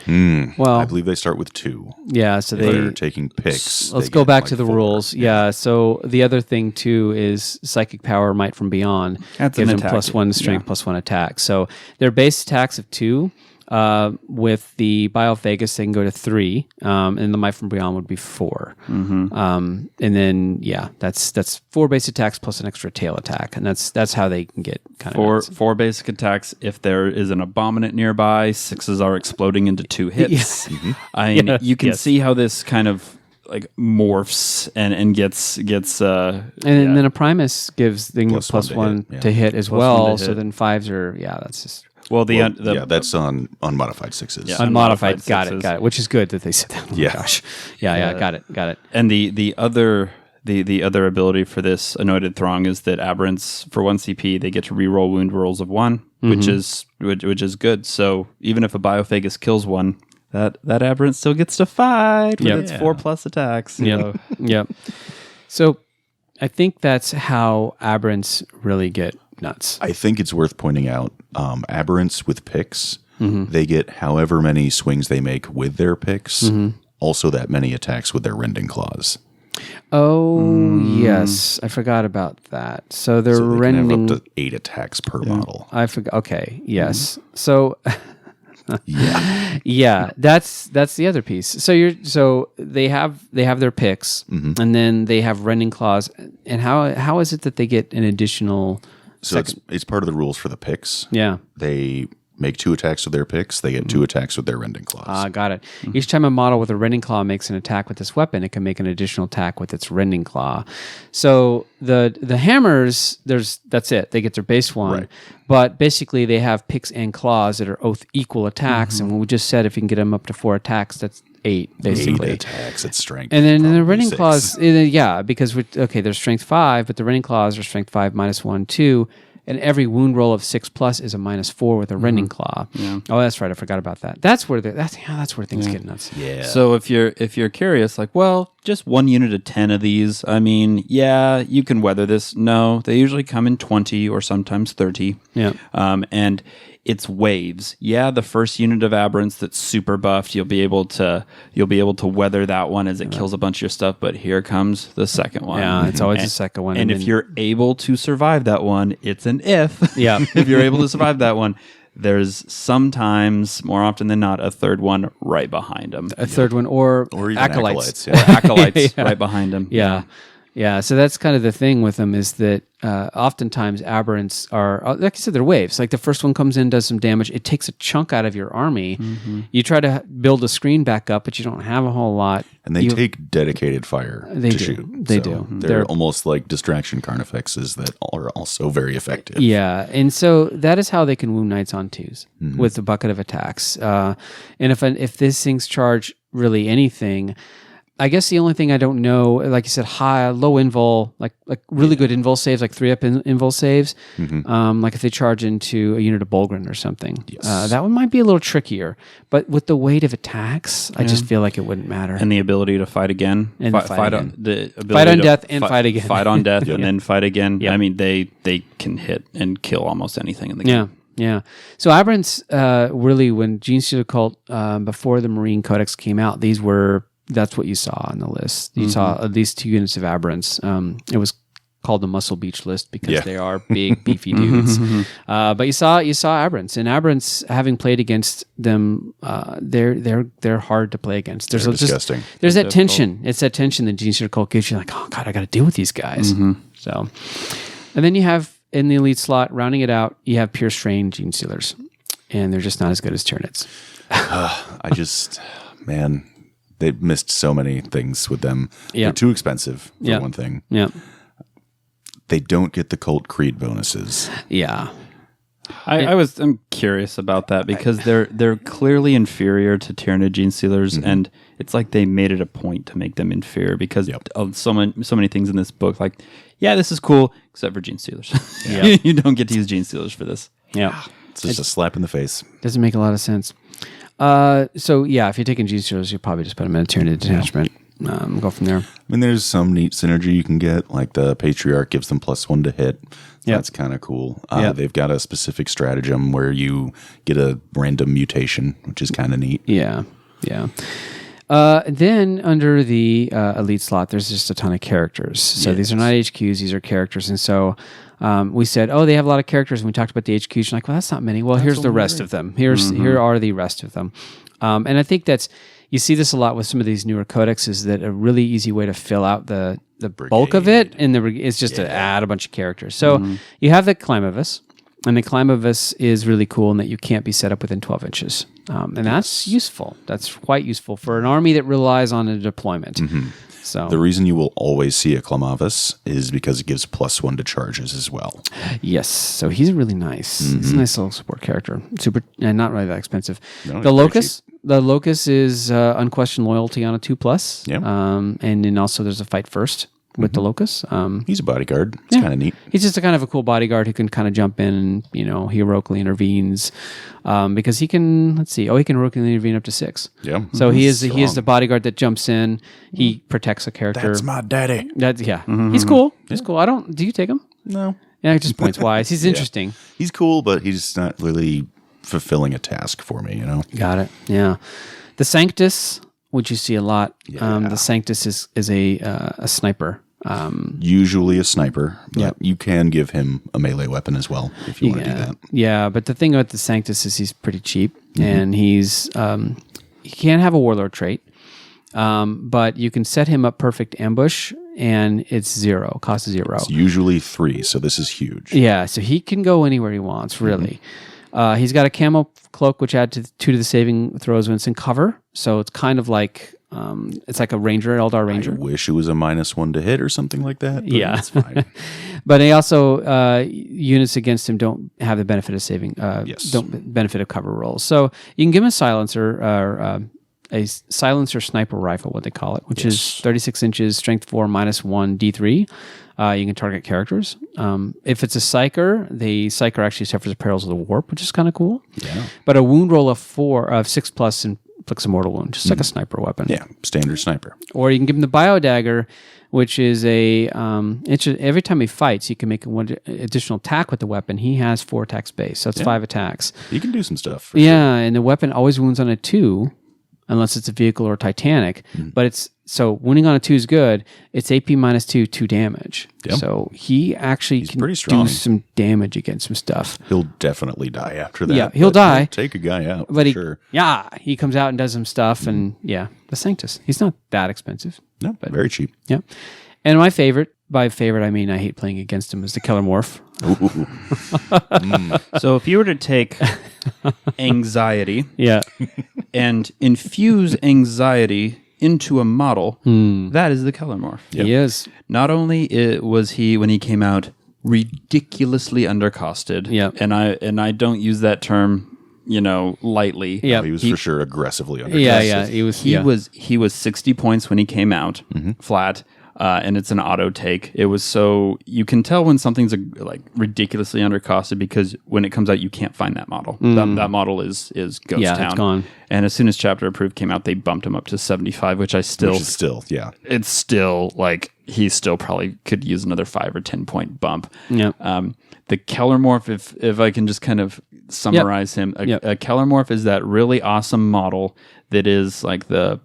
Well, I believe they start with 2. yeah. So If they're they. taking picks. Let's they go get, back like, to the 4. rules. Yeah. So the other thing too is psychic power, might from beyond. That's gives an them attack. +1 strength, +1 attack. So their base attacks of 2. With the Biophagus, they can go to 3, and the Might from Beyond would be 4. And then that's 4 base attacks plus an extra tail attack, and that's how they can get kind of Four basic attacks. If there is an abominant nearby, 6s are exploding into 2 hits. I mean, you can see how this kind of like morphs and gets and then a Primus gives the +1 to hit as +1 well. to So hit. then 5s are that's just. well, that's on unmodified 6s. Yeah. Unmodified, Unmodified got sixes. it, which is good that they said that. Oh Yeah. my gosh, yeah, got it. And the other ability for this Anointed Throng is that aberrants for 1 CP, they get to reroll wound rolls of 1, which is good. So even if a Biophagus kills 1, that aberrant still gets to fight with its 4+ attacks. Yep. So I think that's how aberrants really get nuts. I think it's worth pointing out aberrants with picks, they get however many swings they make with their picks, also that many attacks with their rending claws. Oh, yes. I forgot about that. So they're So they rending. can have up to 8 attacks per model. I forgot. Okay. Yes. So Yeah. yeah, that's the other piece. So they have their picks, and then they have rending claws. And how is it that they get an additional? So it's part of the rules for the picks. Yeah. They make 2 attacks with their picks. They get 2 attacks with their rending claws. Got it. Each time a model with a rending claw makes an attack with this weapon, it can make an additional attack with its rending claw. So the hammers, that's it. They get their base 1. Right. But basically they have picks and claws that are both equal attacks. And when we just said if you can get them up to 4 attacks, that's 8 basically. 8 attacks at strength. And then the probably rending 6. claws, because they're strength 5, but the rending claws are strength 5 -1, 2. And every wound roll of 6+ is a -4 with a rending claw. Yeah. Oh, that's right. I forgot about that. That's where things get nuts. Yeah. So if you're curious, like, well, just 1 unit of 10 of these. I mean, yeah, you can weather this. No, they usually come in 20 or sometimes 30. Yeah. And it's waves. Yeah, the first unit of aberrants that's super buffed, you'll be able to weather that one as it kills a bunch of your stuff. But here comes the second one. Yeah, it's always the second one. And if you're able to survive that one, it's an if. Yeah. If you're able to survive that one, there's sometimes, more often than not, a third one right behind them. A third one, or even acolytes. acolytes, Or acolytes right behind them. Yeah. Yeah, so that's kind of the thing with them is that oftentimes aberrants are, like I said, they're waves. Like the first one comes in, does some damage. It takes a chunk out of your army. You try to build a screen back up, but you don't have a whole lot. And they take dedicated fire to shoot. They do. They're almost like distraction carnifexes that are also very effective. Yeah, and so that is how they can wound knights on twos with a bucket of attacks. And if these things charge really anything, I guess the only thing I don't know, like you said, low invul, like really good invul saves, like 3-up invul saves. Like if they charge into a unit of Bulgrin or something, that one might be a little trickier. But with the weight of attacks, I just feel like it wouldn't matter. And the ability to fight again. And fight again. Fight on death and fight again. Fight on death and then fight again. I mean, they can hit and kill almost anything in the game. Yeah. So aberrants, really, when Genestealer Cult, before the Marine Codex came out, that's what you saw on the list. You saw at least 2 units of aberrants. It was called the Muscle Beach list because they are big, beefy dudes. But you saw aberrants, and aberrants, having played against them, they're hard to play against. There's disgusting. There's that tension. It's that tension that Genestealer Cult gives you. Like, oh god, I got to deal with these guys. So, and then you have in the elite slot, rounding it out, you have pure strain Genestealers, and they're just not as good as Tyranids. Man. They missed so many things with them. They're too expensive, for one thing. Yeah. They don't get the cult creed bonuses. Yeah. I'm curious about that because they're clearly inferior to Tyranid Genestealers, and it's like they made it a point to make them inferior because of so many things in this book. Like, yeah, this is cool, except for Genestealers. You don't get to use Genestealers for this. Yeah. It's just a slap in the face. Doesn't make a lot of sense. So yeah, if you're taking Genestealers, you probably just put them in a Tyranid detachment. Go from there. I mean, there's some neat synergy you can get, like the Patriarch gives them +1 to hit. That's kind of cool. They've got a specific stratagem where you get a random mutation, which is kind of neat. Yeah. Then under the elite slot, there's just a ton of characters. So these are not HQs; these are characters. And so we said, they have a lot of characters. And we talked about the HQs. You're like, well, that's not many. Well, here's the rest of them. Here are the rest of them. And I think you see this a lot with some of these newer codexes, that a really easy way to fill out the bulk of it is just to add a bunch of characters. So you have the Climbivus. And the Climbivus is really cool in that you can't be set up within 12 inches. And that's useful. That's quite useful for an army that relies on a deployment. So the reason you will always see a Climbivus is because it gives +1 to charges as well. Yes. So he's really nice. He's a nice little support character. Super, and not really that expensive. No, the Locus is unquestioned loyalty on a 2+. Yeah. And then also there's a fight first with the Locus. He's a bodyguard. It's kind of neat. He's just a kind of a cool bodyguard who can kind of jump in and, heroically intervenes. Because he can, he can heroically intervene up to 6. Yeah. So he is the bodyguard that jumps in. He protects a character. That's my daddy. He's cool. He's cool. Do you take him? No. Yeah, just points wise. He's interesting. He's cool, but he's not really fulfilling a task for me, Got it. Yeah. The Sanctus, which you see a lot. The Sanctus is a sniper. Usually a sniper, but you can give him a melee weapon as well if you want to do that. Yeah, but the thing about the Sanctus is he's pretty cheap, and he can't have a warlord trait, but you can set him up perfect ambush, and it's 0, cost 0. It's usually 3, so this is huge. Yeah, so he can go anywhere he wants, really. He's got a camo cloak, which adds 2 to the saving throws when it's in cover, so it's kind of like it's like a ranger, Eldar ranger. I wish it was a -1 to hit or something like that. But it's fine. But he also units against him don't have the benefit of saving. Don't benefit of cover rolls. So you can give him a silencer or a silencer sniper rifle, what they call it, which is 36 inches, strength 4, -1 D3. You can target characters. If it's a psyker, the psyker actually suffers the perils of the warp, which is kind of cool. Yeah. But a wound roll of 6+ and inflicts a mortal wound, just like a sniper weapon. Yeah, standard sniper. Or you can give him the bio dagger, which is every time he fights, he can make one additional attack with the weapon. He has 4 attacks base, so that's 5 attacks. You can do some stuff. For sure. And the weapon always wounds on a 2, unless it's a vehicle or Titanic. But it's so wounding on a 2 is good. It's AP -2, 2 damage. Yep. So he actually can do some damage against some stuff. He'll definitely die after that. Yeah, he'll die. He'll take a guy out, but sure. He comes out and does some stuff, and the Sanctus. He's not that expensive. No, but very cheap. Yeah. And my favorite, by favorite I mean I hate playing against him, is the Kellermorph. So if you were to take anxiety and infuse anxiety into a model, that is the Kellermorph. Yep. He is. Not only was he, when he came out, ridiculously undercosted, and I don't use that term, lightly. Yeah, he was for sure aggressively undercosted. He was 60 points when he came out, flat. And it's an auto take. It was so you can tell when something's like ridiculously undercosted because when it comes out, you can't find that model. That model is ghost town. It's gone. And as soon as Chapter Approved came out, they bumped him up to 75, which it's still like he still probably could use another 5 or 10 point bump. Yeah. The Kellermorph, if I can just kind of summarize him, a Kellermorph is that really awesome model that is like the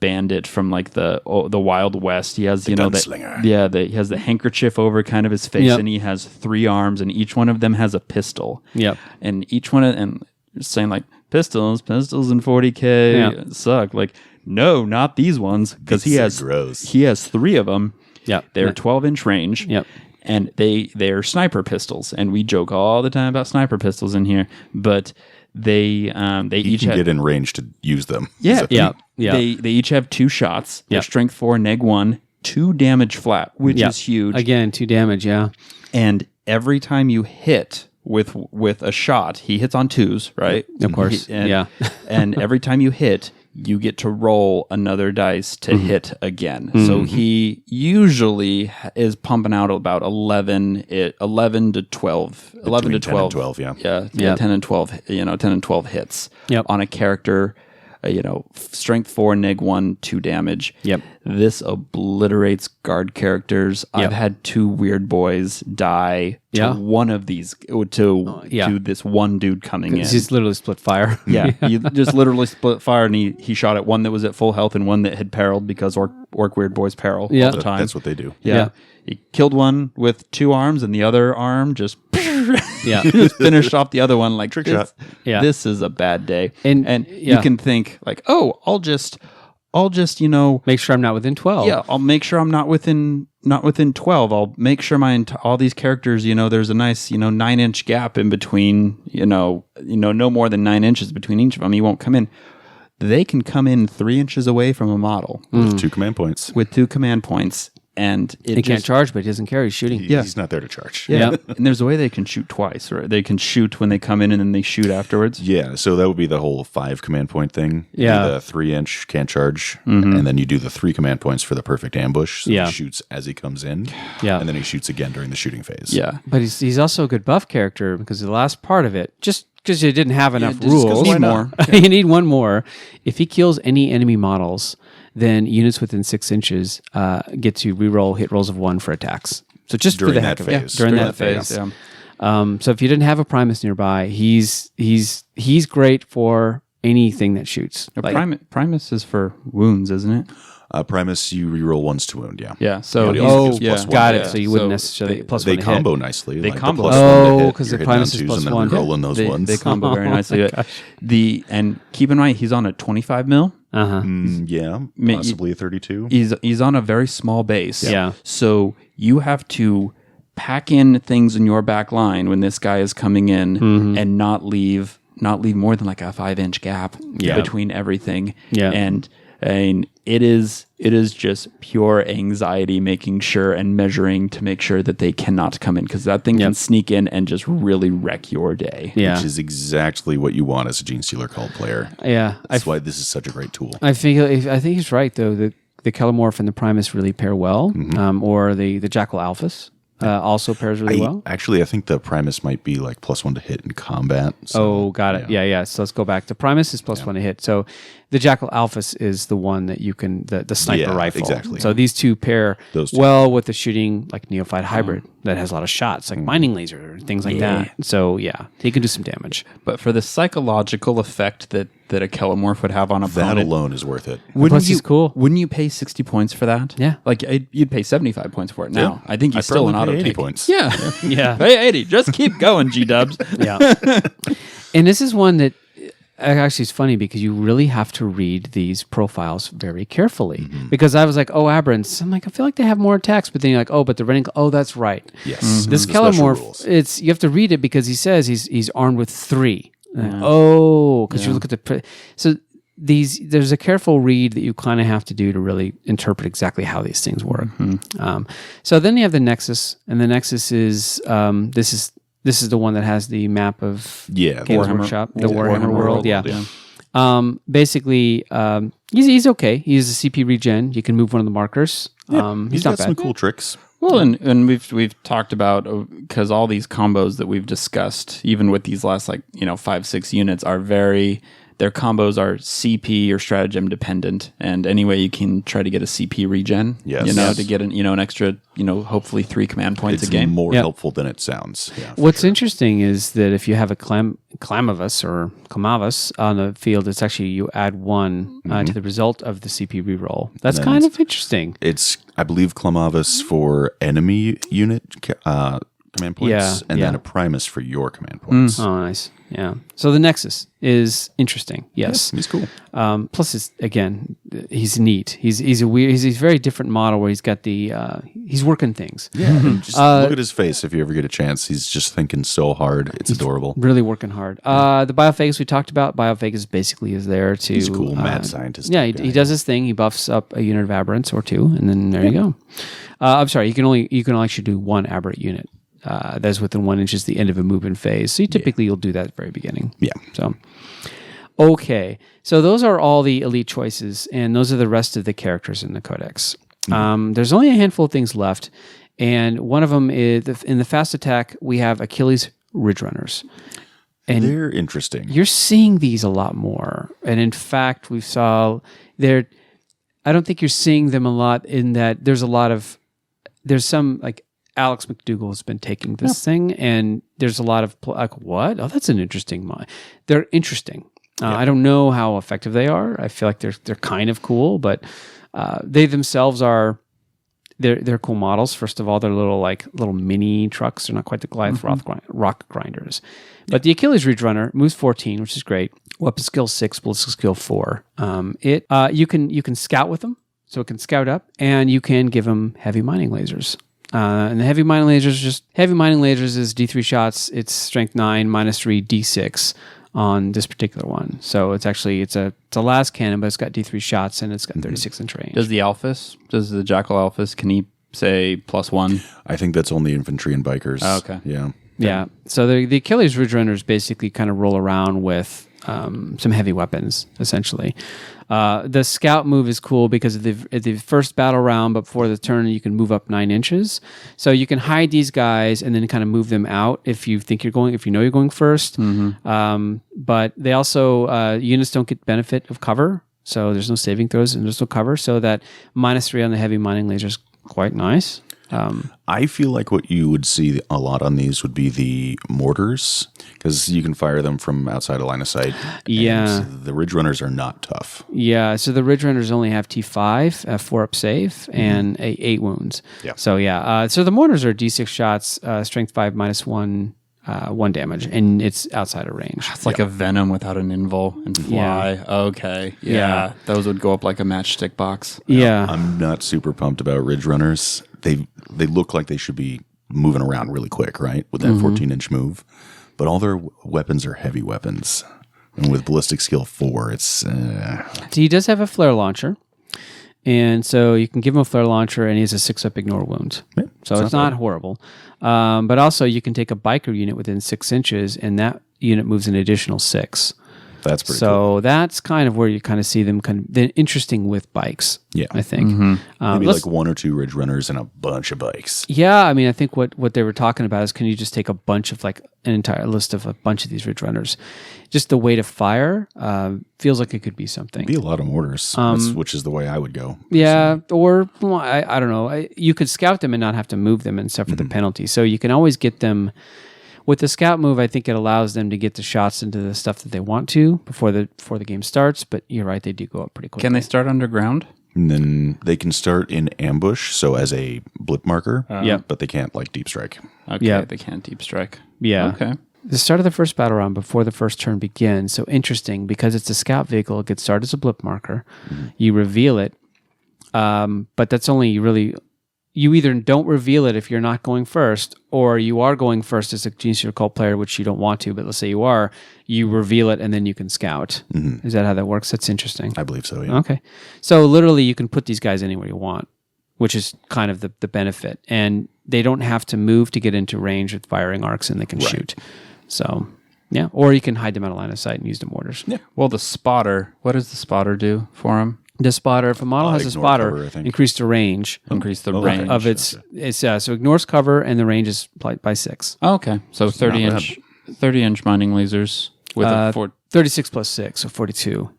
bandit from like the Wild West. He has, gunslinger. He has the handkerchief over kind of his face, and he has 3 arms, and each one of them has a pistol. Yep. And each one and saying like pistols in 40K suck. Like, no, not these ones, because he has 3 of them. Yeah. They're 12-inch range. Yep. And they're sniper pistols, and we joke all the time about sniper pistols in here, but they each get in range to use them. Yeah. They each have 2 shots. They're strength 4, neg 1, 2 damage flat, which is huge. Again, 2 damage, And every time you hit with a shot, he hits on 2s, right? Of course. And every time you hit, you get to roll another dice to hit again. So he usually is pumping out about 11 to 12. 11 to 12. 12, yeah. Yeah, 10 and 12, 10 and 12 hits on a character. Strength 4, neg 1, 2 damage. Yep. This obliterates guard characters. Yep. I've had 2 weird boys die to one of these, to this one dude coming in. He's literally split fire. He just literally split fire, and he shot at one that was at full health and one that had perilled because orc weird boys peril all the time. That's what they do. Yeah. He killed one with 2 arms, and the other arm just finished off the other one like trick shot. This is a bad day, and Yeah. you can think like, oh, I'll just make sure I'm not within 12. Yeah, I'll make sure I'm not within 12. I'll make sure all these characters, there's a nice 9-inch gap in between, no more than 9 inches between each of them. He won't come in. They can come in 3 inches away from a model with 2 command points. And he can't charge, but he doesn't care. He's shooting. He's not there to charge. Yeah. And there's a way they can shoot twice, right? They can shoot when they come in and then they shoot afterwards. Yeah, so that would be the whole 5 command point thing. Yeah. The 3-inch can't charge, and then you do the 3 command points for the perfect ambush. So he shoots as he comes in, and then he shoots again during the shooting phase. Yeah. But he's also a good buff character because the last part of it, just because you didn't have enough just 'cause rules. why not? You need one more. If he kills any enemy models, then units within 6 inches get to reroll hit rolls of 1 for attacks. So just during for the that heck phase. of it. During that phase. Yeah. So if you didn't have a Primus nearby, he's great for anything that shoots. Primus is for wounds, isn't it? Primus, you reroll 1s to wound, Yeah. So got it. So you wouldn't necessarily plus they 1 to combo hit. nicely. They like combo. The +1 to hit, because you're the hitting on Primus is 2s plus and then 1. rolling those ones. They combo very nicely. And keep in mind, he's on a 25 mil. Yeah, possibly a 32. He's on a very small base. Yeah. So you have to pack in things in your back line when this guy is coming in and not leave more than like a 5-inch gap between everything. Yeah. And it is just pure anxiety making sure and measuring to make sure that they cannot come in, because that thing can sneak in and just really wreck your day. Yeah. Which is exactly what you want as a Genestealer Cult player. Yeah. That's why this is such a great tool. I think he's right though. The Kellermorph and the Primus really pair well, or the Jackal Alphas. also pairs really well. Actually, I think the Primus might be like +1 to hit in combat. So, Got it. Yeah. So let's go back. The Primus is +1 to hit. So the Jackal Alphas is the one that you can, the sniper rifle. Exactly. So these two pair Those two. well with the shooting like Neophyte Hybrid that has a lot of shots, like mining laser and things like that. So he can do some damage. But for the psychological effect that a Kellamorph would have on a that opponent, alone is worth it. Plus he's cool. Wouldn't you pay 60 points for that? Yeah. Like you'd pay 75 points for it now. Yeah. I think he's still an probably auto pay 80 take. points. Yeah. Yeah. Pay 80. Just keep going, G-dubs. Yeah. And this is one that actually is funny because you really have to read these profiles very carefully. Because I was like, Aberrants. I'm like, I feel like they have more attacks. But then you're like, but the running. That's right. Yes. This The special Kellamorph, rules. you have to read it because he says he's armed with 3. Because you look at so there's a careful read that you kind of have to do to really interpret exactly how these things work. So then you have the Nexus, and the Nexus is this is the one that has the map of Games Warhammer. Workshop, the Warhammer Warhammer world. world, Yeah. yeah. Basically, he's okay. He's a CP regen. You can move one of the markers. He's He's got not some bad. cool tricks. Well, and we've talked about, because all these combos that we've discussed, even with these last 5-6 units, are their combos are CP or stratagem dependent, and any way you can try to get a CP regen, to get an extra, hopefully 3 command points It's a game. more helpful than it sounds. Yeah, for What's sure. interesting is that if you have a Clamavus or Clamavus on the field, it's actually you add 1 to the result of the CP reroll. That's then kind of interesting. It's, I believe, Clamavus for enemy unit command points, and then a Primus for your command points. Oh, nice. Yeah. So the Nexus is interesting. Yes. He's cool. Plus, he's neat. He's a weird. He's a very different model where he's got the he's working things. Yeah, and just look at his face if you ever get a chance. He's just thinking so hard. It's adorable. Really working hard. The Biophagus we talked about. Biophagus basically is there to. He's a cool mad scientist. Yeah, type he guy. does his thing. He buffs up a unit of aberrants or 2, and then there you go. I'm sorry. You can actually do 1 aberrant unit. That's within 1 inch is the end of a movement phase. So you'll do that at the very beginning. Yeah. So, okay. So those are all the elite choices, and those are the rest of the characters in the Codex. There's only a handful of things left, and one of them is in the fast attack, we have Achilles Ridge Runners. And They're interesting. you're seeing these a lot more. And in fact, we saw I don't think you're seeing them a lot in that there's some like Alex McDougall has been taking this thing, and there's a lot of what? Oh, that's an interesting mind. They're interesting. I don't know how effective they are. I feel like they're kind of cool, but they themselves are they're cool models. First of all, they're little mini trucks. They're not quite the Goliath rock grinders, but the Achilles Ridge Runner moves 14, which is great. Weapon skill 6, ballistic skill 4. You can scout with them, so it can scout up, and you can give them heavy mining lasers. And the heavy mining lasers is D3 shots. It's strength 9 -3 D6 on this particular one. So it's a las cannon, but it's got D3 shots and it's got 36 inch range. Does the Jackal Alphas, can he say +1? I think that's only infantry and bikers. Oh, okay. Yeah. Yeah. So the Achilles Ridge Runners basically kind of roll around with some heavy weapons, essentially. The scout move is cool because at the first battle round, but before the turn, you can move up 9 inches. So you can hide these guys and then kind of move them out if you know you're going first. But they also, units don't get benefit of cover. So there's no saving throws and there's no cover. So that -3 on the heavy mining laser is quite nice. I feel like what you would see a lot on these would be the mortars, because you can fire them from outside a line of sight. Yeah. And the Ridge Runners are not tough. Yeah, so the Ridge Runners only have T5, 4 up save, and 8 wounds. Yeah. So so the mortars are D6 shots, strength 5 -1, 1 damage, and it's outside of range. It's like a Venom without an invul and fly. Okay. Yeah. Those would go up like a matchstick box. Yeah. I'm not super pumped about Ridge Runners. They look like they should be moving around really quick, right? With that 14-inch move. But all their weapons are heavy weapons. And with ballistic skill 4, it's... So he does have a flare launcher. And so you can give him a flare launcher, and he has a 6-up ignore wound. Yeah, So it's not horrible. But also, you can take a biker unit within 6 inches, and that unit moves an additional 6. That's pretty so cool. that's kind of where you kind of see them they're interesting with bikes. Yeah. I think. Maybe like 1 or 2 Ridge Runners and a bunch of bikes. Yeah, I mean, I think what they were talking about is, can you just take a bunch of like an entire list of a bunch of these Ridge Runners? Just the way to fire feels like it could be something. Be a lot of mortars, which is the way I would go. Yeah, or well, I don't know. You could scout them and not have to move them and suffer the penalty. So you can always get them. With the scout move, I think it allows them to get the shots into the stuff that they want to before the game starts. But you're right, they do go up pretty quickly. Can they start underground? And then they can start in ambush, so as a blip marker. Yeah. But they can't like deep strike. Okay, Yeah. they can't deep strike. Yeah. Okay. The start of the first battle round before the first turn begins. So interesting, because it's a scout vehicle. It gets started as a blip marker. You reveal it, but that's only really... You either don't reveal it if you're not going first, or you are going first as a Genestealer Cult player, which you don't want to, but let's say you are, you reveal it and then you can scout. Is that how that works? That's interesting. I believe so, yeah. Okay. So literally you can put these guys anywhere you want, which is kind of the benefit. And they don't have to move to get into range with firing arcs, and they can shoot. So, yeah. Or you can hide them out of line of sight and use the mortars. Yeah. Well, the spotter, what does the spotter do for him? The spotter, if a model has a ignore spotter, cover, I think. increase the range Increase the range of its so ignores cover, and the range is by 6. Oh, okay, so 30-inch mining lasers with a 36 plus 6, so 42.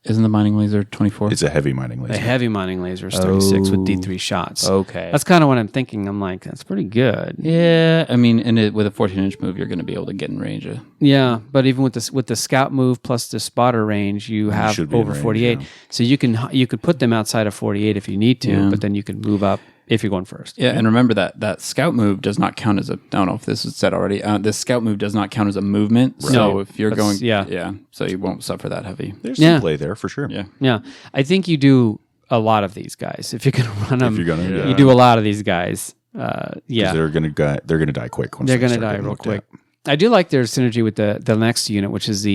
Isn't the mining laser 24? It's a heavy mining laser. A heavy mining laser is 36 with D3 shots. Okay, That's kind of what I'm thinking. I'm like, that's pretty good. yeah. I mean, with a 14-inch move, you're going to be able to get in range. Yeah, but even with the scout move plus the spotter range, you have should be in over range, 48. yeah. So you could put them outside of 48 if you need to, but then you can move up if you're going first. Yeah, and remember that scout move does not count as a. I don't know if this was said already. This scout move does not count as a movement. Right. So if you're going, so you won't suffer that heavy. There's some play there for sure. Yeah. Yeah, I think you do a lot of these guys. If you're going to run them, If you're gonna, you do a lot of these guys. Yeah, they're gonna die quick. Once they're they going to start die getting real looked quick. at. I do like their synergy with the next unit, which is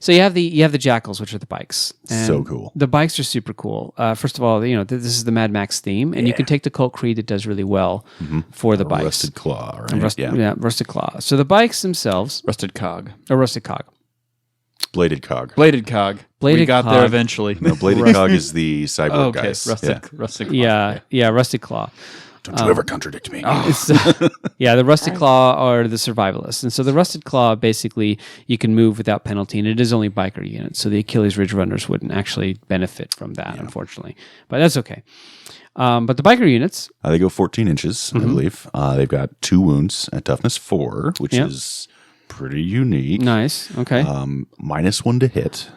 so you have the jackals, which are the bikes. And So cool. The bikes are super cool. First of all, this is the Mad Max theme, and you can take the Cult Creed that does really well for the bikes. Rusted Claw, right? Rusted Claw. So the bikes themselves, Rusted cog. a Rusted Cog. Bladed Cog. Bladed cog. Bladed we got cog. there eventually. No, Bladed Cog is the cyborg Okay, guys. rusted cog. Yeah, Rusted Claw. Don't you ever contradict me. The Rusted Claw are the survivalists. And so the Rusted Claw, basically, you can move without penalty, and it is only biker units. So the Achilles Ridge Runners wouldn't actually benefit from that, unfortunately. But that's okay. But the biker units... They go 14 inches, I believe. They've got 2 wounds at toughness 4, which is pretty unique. Nice. Okay. -1 to hit.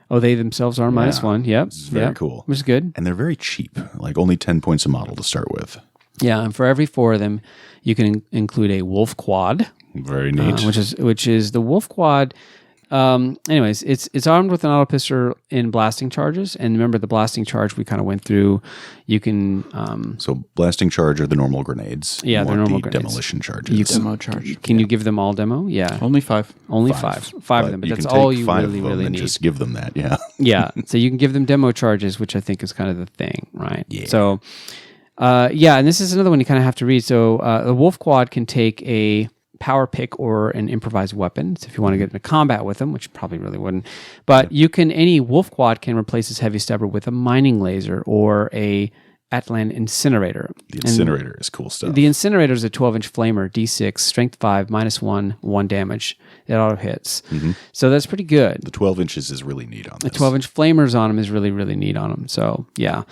Oh, they themselves are -1. Yep. It's very cool. Which is good. And they're very cheap, like only 10 points a model to start with. Yeah, and for every 4 of them, you can include a wolf quad, Very neat. which is the wolf quad. Anyways, it's armed with an auto pistol in blasting charges, and remember the blasting charge we kind of went through. You can So blasting charge are the normal grenades. Yeah, You they're want normal the grenades. demolition charges. Demo charge. Can you give them all demo? Yeah, Only 5. only 5 of them, but you that's can all take you 5 really of them really and need. just give them that. Yeah. Yeah, so you can give them demo charges, which I think is kind of the thing, right? Yeah. So, and this is another one you kind of have to read. So the wolf quad can take a power pick or an improvised weapon. So if you want to get into combat with them, which you probably really wouldn't, but any wolf quad can replace his heavy stabber with a mining laser or a Atlan incinerator. The incinerator is cool stuff. The incinerator is a 12-inch flamer, D6, strength 5, -1, 1 damage. It auto hits. So that's pretty good. The 12 inches is really neat on this. The 12-inch flamers on them is really, really neat on them. So, yeah.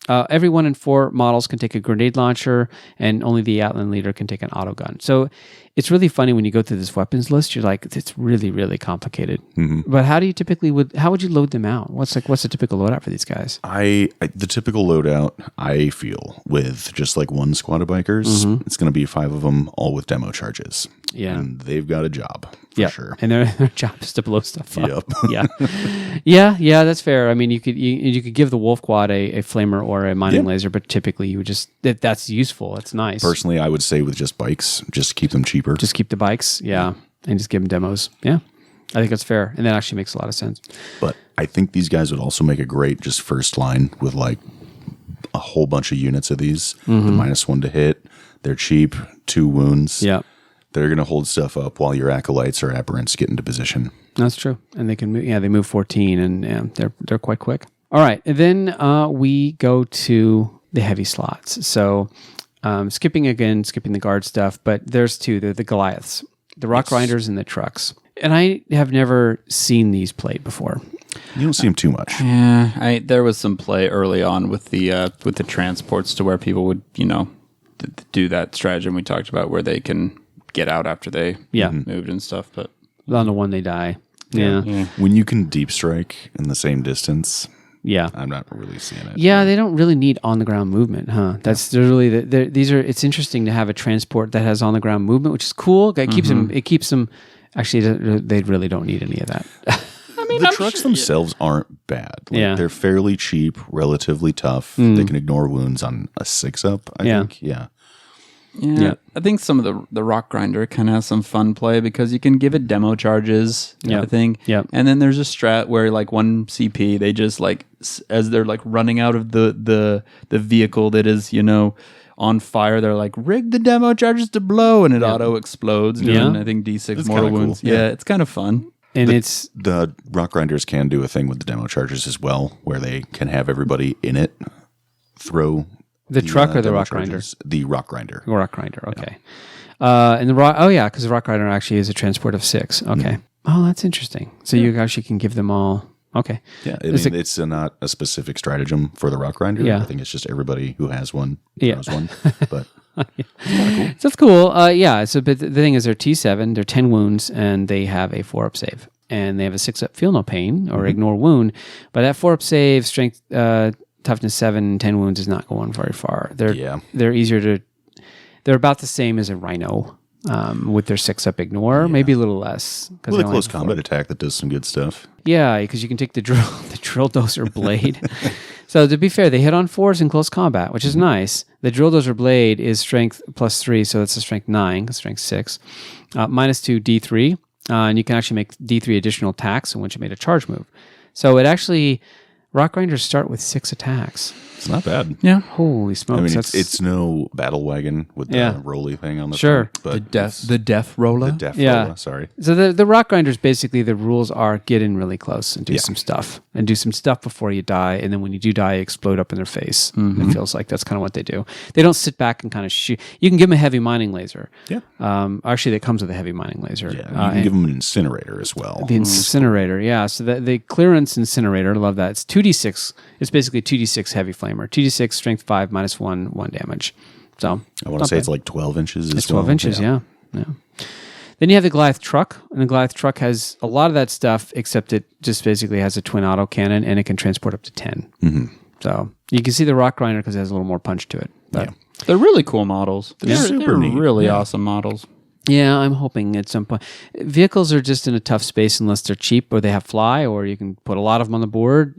Every 1 in 4 models can take a grenade launcher, and only the Atlan leader can take an auto gun. So it's really funny when you go through this weapons list. You're like, it's really, really complicated. But how do you typically how would you load them out? What's the typical loadout for these guys? The typical loadout, I feel, with just like 1 squad of bikers, it's going to be 5 of them, all with demo charges. Yeah. And they've got a job, for sure. And their job is to blow stuff up. Yep. Yeah, that's fair. I mean, you could give the wolf quad a flamer or a mining laser, but typically you would just that's useful. That's nice. Personally, I would say with just bikes, just keep them cheaper. Just keep the bikes, and just give them demos. Yeah, I think that's fair, and that actually makes a lot of sense. But I think these guys would also make a great just first line with like a whole bunch of units of these. The -1 to hit, they're cheap, 2 wounds. Yeah. They're going to hold stuff up while your acolytes or aberrants get into position. That's true. And they can move, they move 14 and they're quite quick. All right. And then we go to the heavy slots. So skipping the guard stuff, but there's two. They're the Goliaths, the Rock Grinders and the Trucks. And I have never seen these played before. You don't see them too much. Yeah, there was some play early on with the transports to where people would, do that stratagem we talked about where they can get out after they moved and stuff. But on the one they die. Yeah. When you can deep strike in the same distance, yeah, I'm not really seeing it. Yeah, they don't really need on the ground movement, huh? That's really it's interesting to have a transport that has on the ground movement, which is cool. It keeps them. Actually, they really don't need any of that. The trucks themselves aren't bad. They're fairly cheap, relatively tough. They can ignore wounds on a 6-up, I think. Yeah. I think some of the Rock Grinder kind of has some fun play because you can give it demo charges, I think. Yeah. And then there's a strat where like one CP, they just like, as they're like running out of the vehicle that is, on fire, they're like, rig the demo charges to blow, and it auto explodes doing, I think, D6 That's mortal kinda wounds. cool. Yeah, it's kind of fun. And the Rock Grinders can do a thing with the demo charges as well, where they can have everybody in it throw the truck or the demo Rock charges. Grinder? The Rock Grinder. Rock Grinder, okay. And the Rock, because the Rock Grinder actually is a transport of 6. Okay. Oh, that's interesting. So you actually can give them all. Okay. Yeah, it's not a specific stratagem for the Rock Grinder. Yeah. I think it's just everybody who has one throws one. But So that's cool. So but the thing is, they're T7, they're 10 wounds, and they have a 4-up save. And they have a 6-up feel no pain or ignore wound. But that 4-up save, strength, toughness 7, 10 wounds is not going very far. They're easier to. They're about the same as a Rhino with their 6-up ignore, maybe a little less. With a close combat attack that does some good stuff. Yeah, because you can take the drill dozer blade. So to be fair, they hit on 4s in close combat, which is nice. The drill dozer blade is strength +3, so it's a strength 9, strength 6, -2 D3, and you can actually make D3 additional attacks once you made a charge move. So it actually, Rock Grinders start with 6 attacks. It's not bad. Yeah. Holy smokes! I mean, it's no battle wagon with the roly thing on the front, but the death roller. The death roller, sorry. So the Rock Grinders, basically, the rules are get in really close and do some stuff. And do some stuff before you die. And then when you do die, you explode up in their face. It feels like that's kind of what they do. They don't sit back and kind of shoot. You can give them a heavy mining laser. Yeah. Actually, that comes with a heavy mining laser. Yeah, you can give them an incinerator as well. The incinerator, yeah. So the clearance incinerator, I love that. It's 2d6. It's basically 2d6 heavy flamer. 2d6 strength 5 -1 damage. So I want to say it's like 12 inches as well. It's 12 inches, yeah. Then you have the Goliath truck, and the Goliath truck has a lot of that stuff, except it just basically has a twin auto cannon, and it can transport up to 10. So you can see the Rock Grinder because it has a little more punch to it. But They're really cool models. They're super neat. really awesome models. yeah, I'm hoping at some point. Vehicles are just in a tough space unless they're cheap or they have fly, or you can put a lot of them on the board.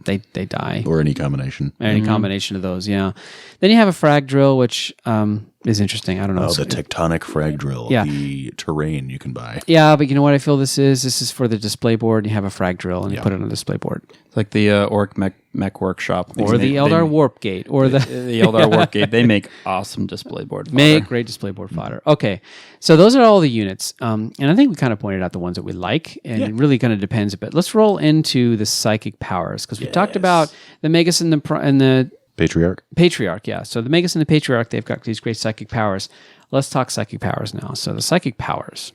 They die. Or any combination. Any combination of those, yeah. Then you have a frag drill, which is interesting. I don't know. Oh, the tectonic frag drill. Yeah. The terrain you can buy. Yeah, but you know what I feel this is? This is for the display board. You have a frag drill, and you put it on the display board. It's like the Orc Mech Workshop. Or the Eldar Warp Gate. Or the Eldar Warp Gate. They make awesome display board fodder. Make great display board fodder. Okay, so those are all the units. And I think we kind of pointed out the ones that we like, and it really kind of depends a bit. Let's roll into the psychic powers, because we talked about the Magus and the Patriarch, yeah. So the Magus and the Patriarch, they've got these great psychic powers. Let's talk psychic powers now. So the psychic powers.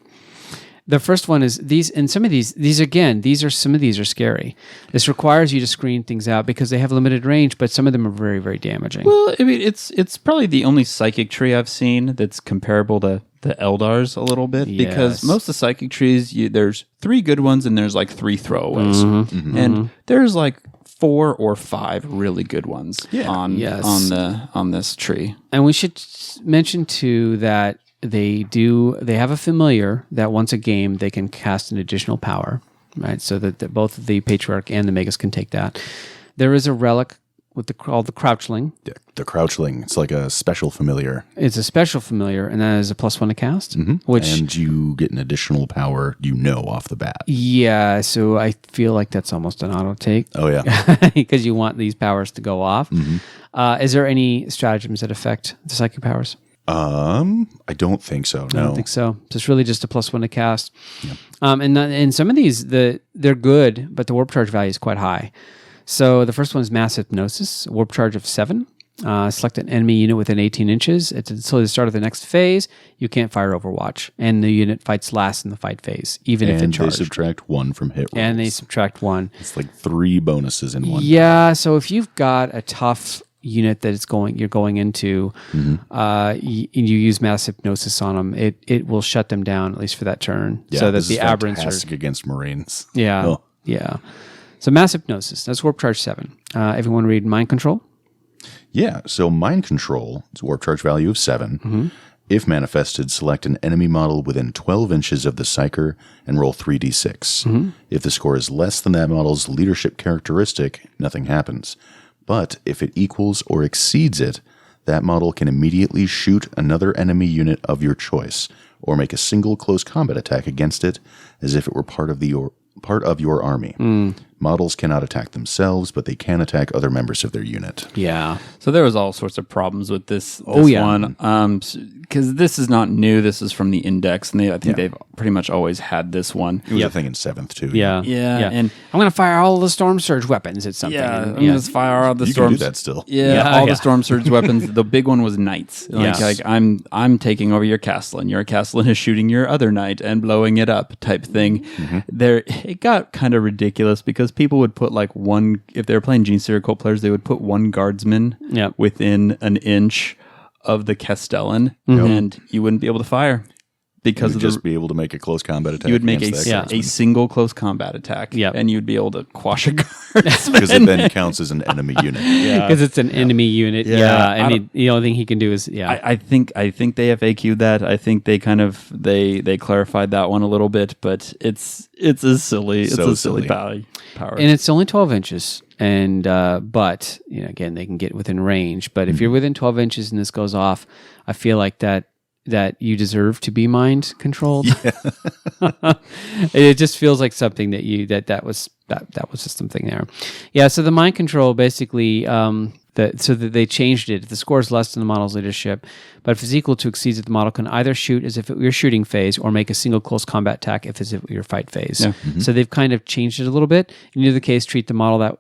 The first one is these, and some of these are scary. This requires you to screen things out because they have limited range, but some of them are very, very damaging. Well, I mean, it's probably the only psychic tree I've seen that's comparable to the Eldars a little bit, because most of the psychic trees, there's 3 good ones and there's like 3 throwaways, and there's like 4 or 5 really good ones on this tree. And we should mention too that they have a familiar that once a game they can cast an additional power, right? So that both the Patriarch and the Magus can take that. There is a relic called the Crouchling. The Crouchling. It's like a special familiar. It's a special familiar, and that is a +1 to cast. And you get an additional power, off the bat. Yeah, so I feel like that's almost an auto take. Oh, yeah. Because you want these powers to go off. Is there any stratagems that affect the psychic powers? I don't think so. No. I don't think so. So it's really just a +1 to cast. Yeah. And some of these, they're good, but the warp charge value is quite high. So the first one is Mass Hypnosis, warp charge of 7. Select an enemy unit within 18 inches. It's until the start of the next phase. You can't fire Overwatch. And the unit fights last in the fight phase, even if it charged. And they subtract 1 from hit rolls. And they subtract 1. It's like 3 bonuses in one. Yeah, so if you've got a tough unit that you're going into, and you use Mass Hypnosis on them, it will shut them down, at least for that turn. Yeah, so that this the is aberrants fantastic against Marines. Yeah, Oh. yeah. So Mass Hypnosis, that's warp charge 7. Everyone read Mind Control? Yeah, so Mind Control is a warp charge value of 7. If manifested, select an enemy model within 12 inches of the Psyker and roll 3d6. If the score is less than that model's leadership characteristic, nothing happens. But if it equals or exceeds it, that model can immediately shoot another enemy unit of your choice, or make a single close combat attack against it as if it were part of your army. Models cannot attack themselves, but they can attack other members of their unit. Yeah. So there was all sorts of problems with this one. Because this is not new. This is from the index, and I think they've pretty much always had this one. It was a thing in 7th, too. Yeah. And I'm going to fire all the Storm Surge weapons at something. I'm going to fire all the You Storm can do that still. the Storm Surge weapons. The big one was Knights. Like I'm taking over your castle, and your castle is shooting your other knight and blowing it up type thing. It got kind of ridiculous because people would put like one, if they were playing Genestealer Cult players, they would put one guardsman within an inch of the Castellan, and you wouldn't be able to fire because You'd just be able to make a close combat attack. You would make a single close combat attack, and you'd be able to quash a guardsman. Because it then counts as an enemy unit. Because it's an enemy unit. And the only thing he can do is I think they FAQ'd that. I think they kind of they clarified that one a little bit, but it's a silly power. And it's only 12 inches. And but again, they can get within range. But if you're within 12 inches and this goes off, I feel like that you deserve to be mind controlled. It just feels like something that was just something there. Yeah. So the mind control basically. So that they changed it. If the score is less than the model's leadership, but if it's equal to exceeds it, the model can either shoot as if it were your shooting phase or make a single close combat attack if it's your fight phase. Yeah. So they've kind of changed it a little bit. In either case, treat the model that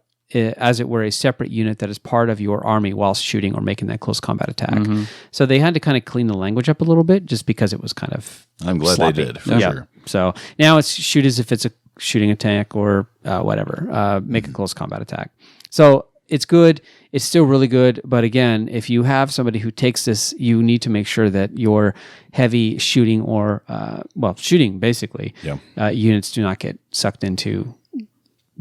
as it were a separate unit that is part of your army whilst shooting or making that close combat attack. So they had to kind of clean the language up a little bit just because it was kind of I'm glad sloppy. they did, for sure. So now it's shoot as if it's a shooting attack or whatever. Make a close combat attack. So it's good. It's still really good. But again, if you have somebody who takes this, you need to make sure that your heavy shooting or, shooting basically, units do not get sucked into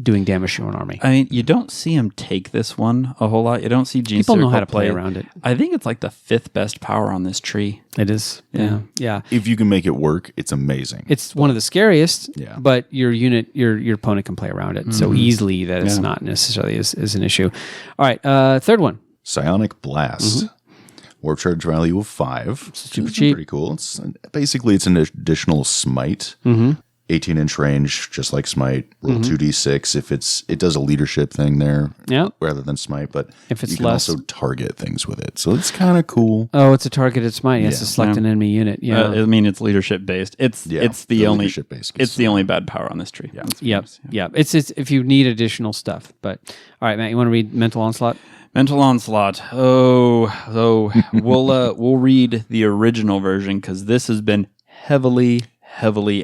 doing damage to your own army. I mean, you don't see him take this one a whole lot. You don't see Genestealer People know how to Cult play around it. I think it's like the 5th best power on this tree. It is. Yeah. If you can make it work, it's amazing. It's one of the scariest, Yeah. but your unit, your opponent can play around it so easily that it's not necessarily is an issue. All right, third one. Psionic Blast. Warp charge value of 5. Super cheap. Pretty cool. It's an additional smite. 18-inch range, just like Smite. Roll 2d6 if it does a leadership thing there, rather than Smite. But if it's you can less, also target things with it, so it's kind of cool. Oh, it's a targeted Smite. Yes, to select an enemy unit. Yeah, I mean it's leadership based. It's the only leadership based. It's the only bad power on this tree. Yeah. It's if you need additional stuff. But all right, Matt, you want to read Mental Onslaught? Mental Onslaught. We'll read the original version because this has been heavily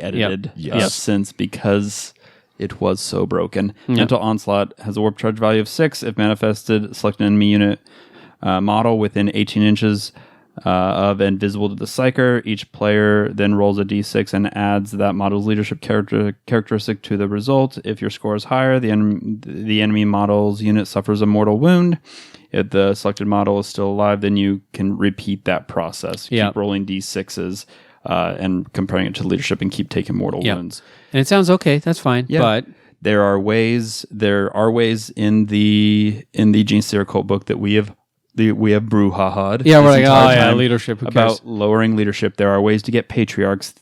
edited since because it was so broken. Mental Onslaught has a warp charge value of 6. If manifested, select an enemy unit model within 18 inches of and visible to the Psyker. Each player then rolls a d6 and adds that model's leadership characteristic to the result. If your score is higher, the enemy model's unit suffers a mortal wound. If the selected model is still alive, then you can repeat that process. Keep rolling d6s. And comparing it to leadership and keep taking mortal wounds. And it sounds okay. That's fine. Yeah. But there are ways in the Genestealer Cult book that we have brouhaha'd. Yeah, we're like, leadership. Who cares? About lowering leadership. There are ways to get patriarchs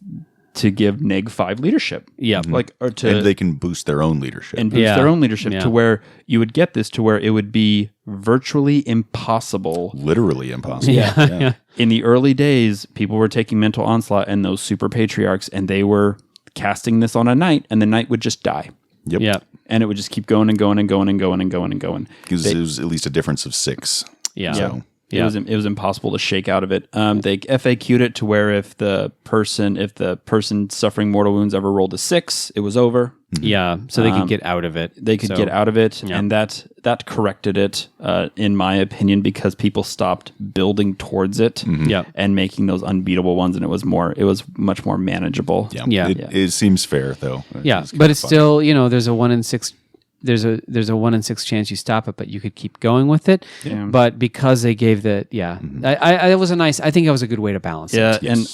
to give neg 5 leadership. Yeah. Like, or to And they can boost their own leadership. and boost Yeah. their own leadership Yeah. to where you would get this to where it would be virtually impossible. Literally impossible. Yeah. In the early days, people were taking Mental Onslaught and those super patriarchs, and they were casting this on a knight, and the knight would just die. Yep. Yeah. And it would just keep going and going and going and going and going and going. Because it was at least a difference of 6. Yeah. So Yeah. It was impossible to shake out of it. They FAQ'd it to where if the person suffering mortal wounds ever rolled a 6, it was over. Yeah. So they could get out of it. They could get out of it, and that corrected it, in my opinion, because people stopped building towards it Yeah. and making those unbeatable ones, and it was much more manageable. Yeah. It seems fair, though. Yeah. But it's still, there's a 1 in 6. There's a 1 in 6 chance you stop it, but you could keep going with it. Yeah. But because they gave I think it was a good way to balance Yeah, it. and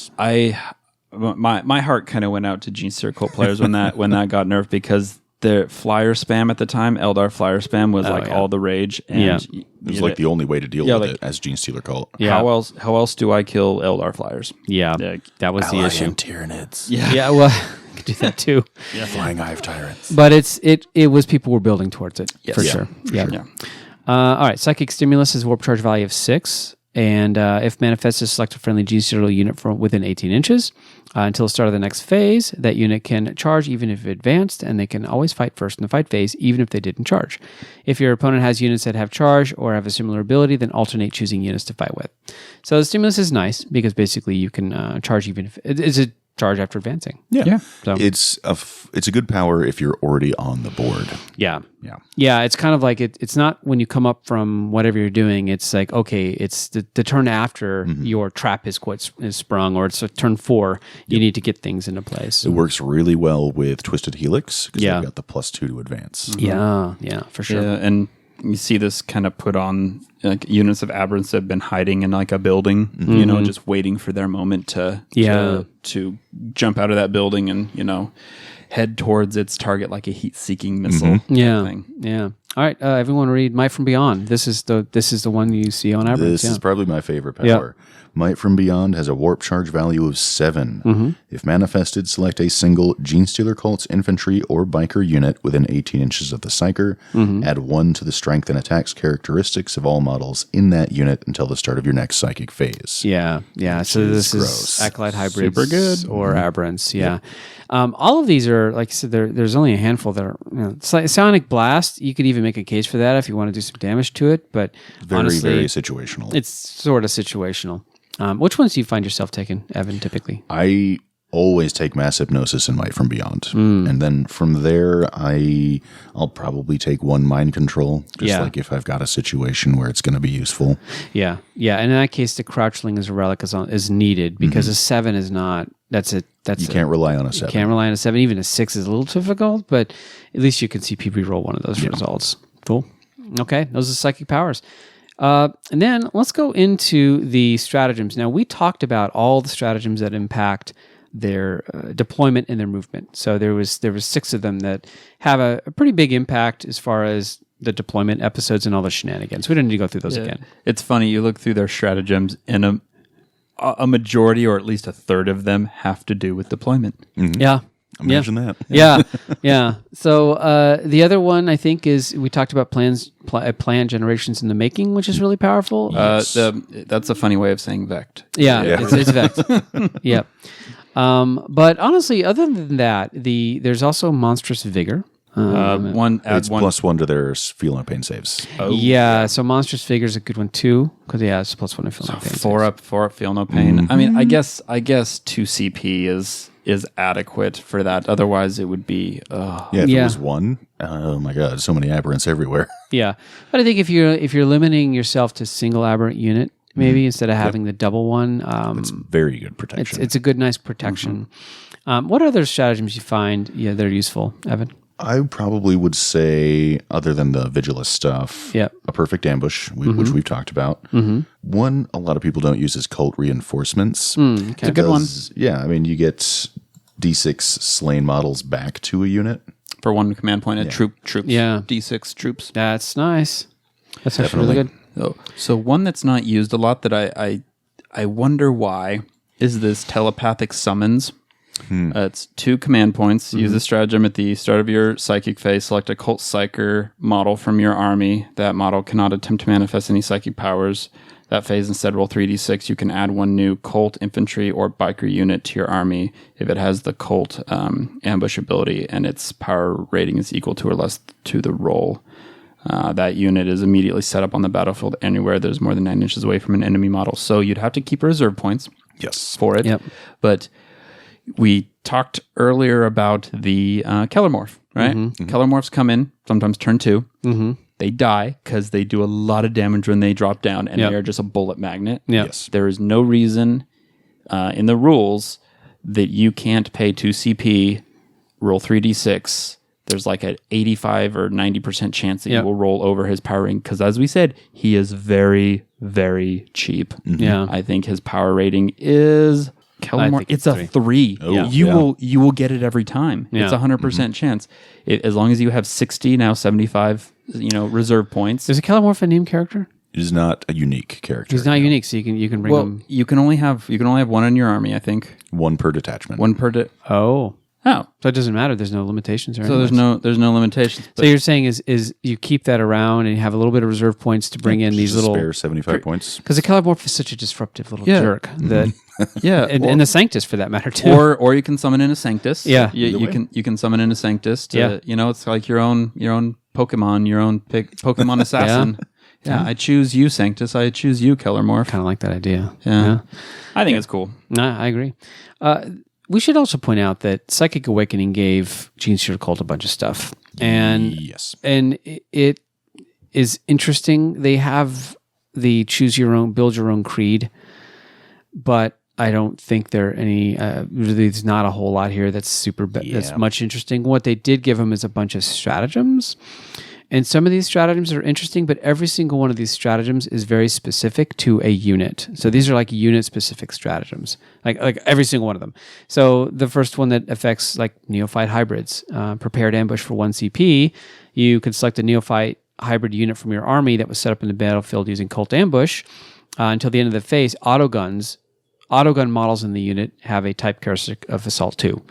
my heart kind of went out to Genestealer Cult players when that got nerfed, because the flyer spam at the time, Eldar flyer spam was all the rage. And Yeah. It was like the only way to deal with like- it as Genestealer Cult. Yeah. How else do I kill Eldar flyers? Yeah. Yeah. That was the issue. Tyranids. Yeah. Well, could do that too. Flying Hive Tyrants. But it was people were building towards it for Yeah, sure. for Yeah. sure. All right. Psychic Stimulus is warp charge value of 6. And if manifested, select a friendly Genestealer unit from within 18 inches. Until the start of the next phase, that unit can charge even if advanced, and they can always fight first in the fight phase, even if they didn't charge. If your opponent has units that have charge or have a similar ability, then alternate choosing units to fight with. So the stimulus is nice because basically you can charge even if it's a charge after advancing. Yeah. So It's a good power if you're already on the board. yeah. Yeah. Yeah, it's kind of like it's not when you come up from whatever you're doing. It's like, okay, it's the turn after your trap is sprung, or it's a turn 4. You need to get things into place. It works really well with Twisted Helix because Yeah. they've got the +2 to advance. Yeah, for sure. Yeah, and you see this kind of put on like units of aberrants that have been hiding in like a building, just waiting for their moment to jump out of that building and head towards its target like a heat-seeking missile. Yeah, thing. yeah. All right, everyone, read Might from Beyond. This is the one you see on average. This is probably my favorite power. Might from Beyond has a warp charge value of 7. If manifested, select a single Genestealer Cults infantry or biker unit within 18 inches of the Psyker. Add 1 to the strength and attacks characteristics of all models in that unit until the start of your next psychic phase. Yeah. So this gross. is Acolyte Hybrids Super good. or Aberrants. Yeah. All of these are, like I said, there's only a handful that are. Sonic Blast, you could even make a case for that if you want to do some damage to it, but Very, honestly, very situational. it's sort of situational. Which ones do you find yourself taking, Evan, typically? I always take Mass Hypnosis and Might from Beyond. And then from there, I'll probably take 1 Mind Control, just like if I've got a situation where it's going to be useful. Yeah. And in that case, the Crouchling as a relic is needed because a 7 is not. You Can't rely on a 7. Can't rely on a 7. Even a 6 is a little difficult, but at least you can see PB roll one of those results. Cool. Okay, those are psychic powers. And then let's go into the stratagems. Now, we talked about all the stratagems that impact their deployment and their movement. So there was 6 of them that have a pretty big impact as far as the deployment episodes and all the shenanigans. We don't need to go through those again. It's funny, you look through their stratagems, and a majority, or at least a third of them, have to do with deployment. Yeah. Imagine that. Yeah. So the other one I think is we talked about plan generations in the making, which is really powerful. That's a funny way of saying Vect. Yeah. It's Vex. Yep. But honestly, other than that, there's also Monstrous Vigor. It's +1 to their feel no pain saves. So Monstrous Vigor is a good one too, because it's +1 to feel no pain. Four up, feel no pain. I mean, I guess 2 CP is adequate for that. Otherwise, it would be. If it was 1, oh my god, so many aberrants everywhere. Yeah, but I think if you're limiting yourself to single aberrant unit, maybe instead of having the double one, It's very good protection. it's a good, nice protection. What other stratagems you find that are useful, Evan? I probably would say, other than the Vigilus stuff, Yep. a Perfect Ambush, which we've talked about. One a lot of people don't use is Cult Reinforcements. It's a good one. Yeah, I mean, you get D6 slain models back to a unit. For 1 command point at troops. Yeah. D6 troops. That's nice. That's actually really good. So one that's not used a lot that I wonder why is this telepathic summons. It's 2 command points. Use a stratagem at the start of your psychic phase. Select a cult psyker model from your army. That model cannot attempt to manifest any psychic powers. That phase instead roll 3d6. You can add 1 new cult, infantry, or biker unit to your army if it has the cult ambush ability and its power rating is equal to or less to the roll. That unit is immediately set up on the battlefield anywhere that is more than 9 inches away from an enemy model. So you'd have to keep reserve points for it. Yep. But we talked earlier about the Kellermorph, right? Kellermorphs come in, sometimes turn 2. They die because they do a lot of damage when they drop down, and they are just a bullet magnet. Yes. There is no reason in the rules that you can't pay 2 CP, roll 3d6. There's like an 85 or 90% chance that you will roll over his power rating because, as we said, he is very, very cheap. Yeah. I think his power rating is... Kellermorph, it's a 3. You will get it every time. It's 100% chance. As long as you have 60, now 75, reserve points. Is a Kellermorph a named character? It is not a unique character. He's not unique, so you can bring him. You can only have 1 in your army, I think. 1 per detachment. 1 per Oh. Oh. So it doesn't matter. There's no limitations or So there's no limitations. So you're saying is you keep that around and you have a little bit of reserve points to bring in these little spare 75 points. Because the Kellermorph is such a disruptive little jerk that and the Sanctus for that matter too. Or you can summon in a Sanctus. Yeah. You can summon in a Sanctus to it's like your own Pokemon, your own Pokemon assassin. Yeah, I choose you, Sanctus. I choose you, Kellermorph. Kind of like that idea. Yeah. I think it's cool. No, I agree. We should also point out that Psychic Awakening gave Genestealer Cult a bunch of stuff. And it is interesting. They have the choose your own, build your own creed, but I don't think there are any, there's not a whole lot here that's that's much interesting. What they did give them is a bunch of stratagems. And some of these stratagems are interesting, but every single one of these stratagems is very specific to a unit. So these are like unit-specific stratagems, like every single one of them. So the first one that affects like neophyte hybrids, prepared ambush for 1 CP. You can select a neophyte hybrid unit from your army that was set up in the battlefield using cult ambush. Until the end of the phase, autogun models in the unit have a type characteristic of assault 2.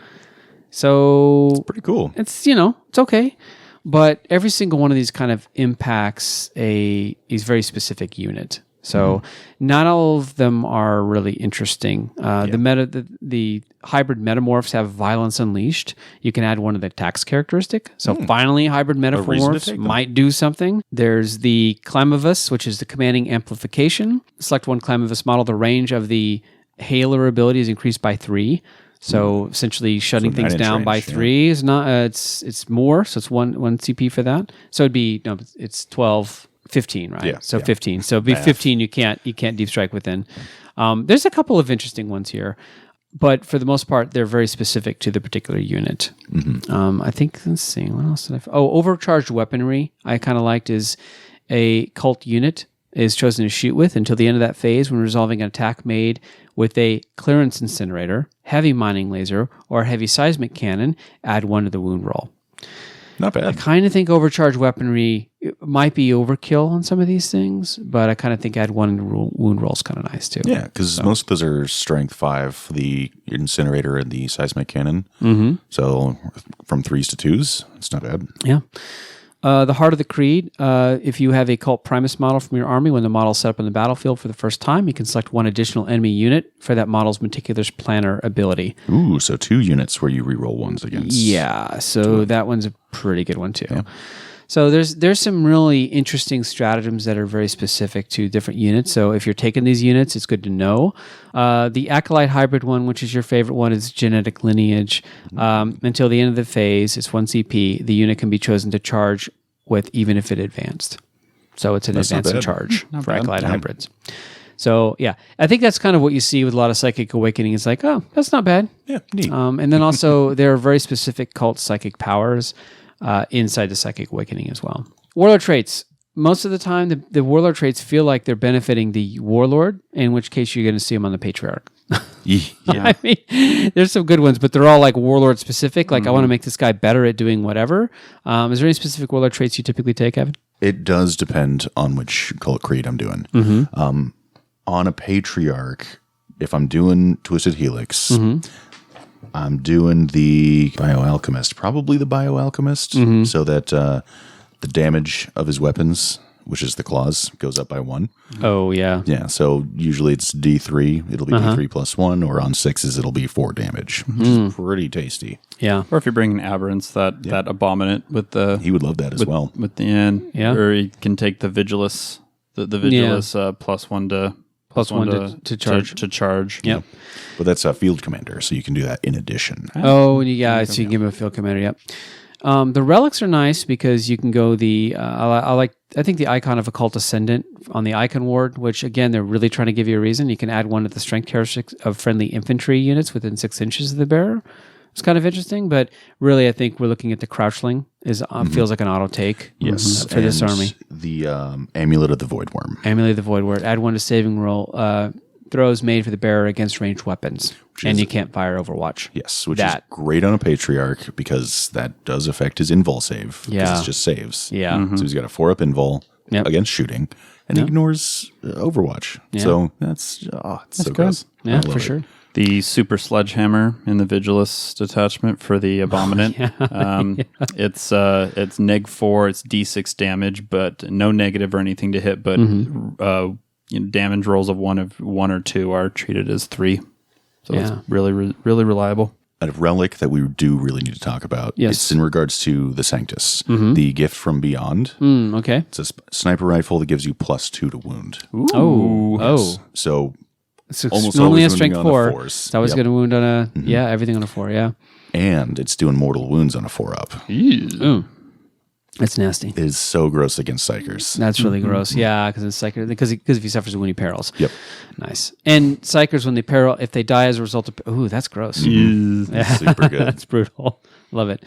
So it's pretty cool. It's it's okay. But every single one of these kind of impacts a very specific unit. So not all of them are really interesting. The hybrid metamorphs have violence unleashed. You can add one of the attacks characteristic. So finally, hybrid metamorphs might do something. There's the Clamavus, which is the commanding amplification. Select 1 Clamavus model. The range of the Hailer ability is increased by 3. So essentially, shutting things down by 3 is not. It's more. So it's one CP for that. So it'd be it's 12, 15, right? Yeah. So 15. So it'd be 15. You can't deep strike within. There's a couple of interesting ones here, but for the most part, they're very specific to the particular unit. I think. Let's see. What else did I? Overcharged weaponry. I kind of liked is a cult unit is chosen to shoot with until the end of that phase when resolving an attack made with a clearance incinerator, heavy mining laser, or heavy seismic cannon. Add 1 to the wound roll. Not bad. I kind of think overcharged weaponry might be overkill on some of these things, but I kind of think add 1 in the wound roll is kind of nice too. Yeah, because most of those are strength 5, the incinerator and the seismic cannon. So from 3s to 2s, it's not bad. Yeah. The Heart of the Creed, if you have a Cult Primus model from your army, when the model is set up on the battlefield for the first time, you can select 1 additional enemy unit for that model's meticulous planner ability. Ooh, so 2 units where you reroll 1s against. Yeah, so that one's a pretty good one too. Yeah. So there's some really interesting stratagems that are very specific to different units. So if you're taking these units, it's good to know. The Acolyte Hybrid one, which is your favorite one, is Genetic Lineage. Until the end of the phase, it's 1 CP. The unit can be chosen to charge with even if it advanced. So it's an advanced charge for Acolyte Hybrids. So yeah, I think that's kind of what you see with a lot of Psychic Awakening. It's like, oh, that's not bad. Yeah, neat. And then also there are very specific cult psychic powers inside the Psychic Awakening as well. Warlord traits. Most of the time, the Warlord traits feel like they're benefiting the Warlord, in which case you're going to see them on the Patriarch. I mean, there's some good ones, but they're all like Warlord specific. Like, I want to make this guy better at doing whatever. Is there any specific Warlord traits you typically take, Evan? It does depend on which cult creed I'm doing. On a Patriarch, if I'm doing Twisted Helix, I'm doing the Bioalchemist, probably the Bioalchemist, so that the damage of his weapons, which is the claws, goes up by 1. Oh, yeah. Yeah, so usually it's D3. It'll be D3 plus 1, or on 6s, it'll be 4 damage, which is pretty tasty. Yeah. Or if you're bringing Aberrants, that Abominant with the... He would love that as well. With the end. Yeah. Or you can take the Vigilus, the Vigilus plus 1 to... Plus one to charge. To charge. Yep. But that's a field commander, so you can do that in addition. Oh, yeah. So you can give him a field commander. Yep. The relics are nice because you can go I think the icon of Occult Ascendant on the icon ward, which again, they're really trying to give you a reason. You can add one of the strength characteristics of friendly infantry units within 6 inches of the bearer. It's kind of interesting, but really I think we're looking at the Crouchling feels like an auto take for this army. The Amulet of the Voidworm. Amulet of the Voidworm. Add 1 to saving roll. Throws made for the bearer against ranged weapons. And you can't fire Overwatch. Yes, which is great on a Patriarch because that does affect his invul save. Yeah. It's just saves. Yeah. So he's got a 4-up invul against shooting and ignores Overwatch. Yeah. So that's so good. gross. Yeah, for sure. The Super Sledgehammer in the Vigilus detachment for the Abominant. It's neg 4, it's D6 damage, but no negative or anything to hit, but damage rolls of 1 or 2 are treated as 3. So it's really reliable. A relic that we do really need to talk about. Yes. It's in regards to the Sanctus, the gift from beyond. Okay. It's a sniper rifle that gives you +2 to wound. Ooh. Yes. So almost normally a always strength wounding on 4. a 4s. That was going to wound on a everything on a 4. Yeah. And it's doing mortal wounds on a 4-up. Ooh. That's nasty. It is so gross against Psychers. That's really gross. Yeah, because if he suffers woundy perils. Yep. Nice. And Psychers, when they peril, if they die as a result of... Ooh, that's gross. Super good. That's brutal. Love it.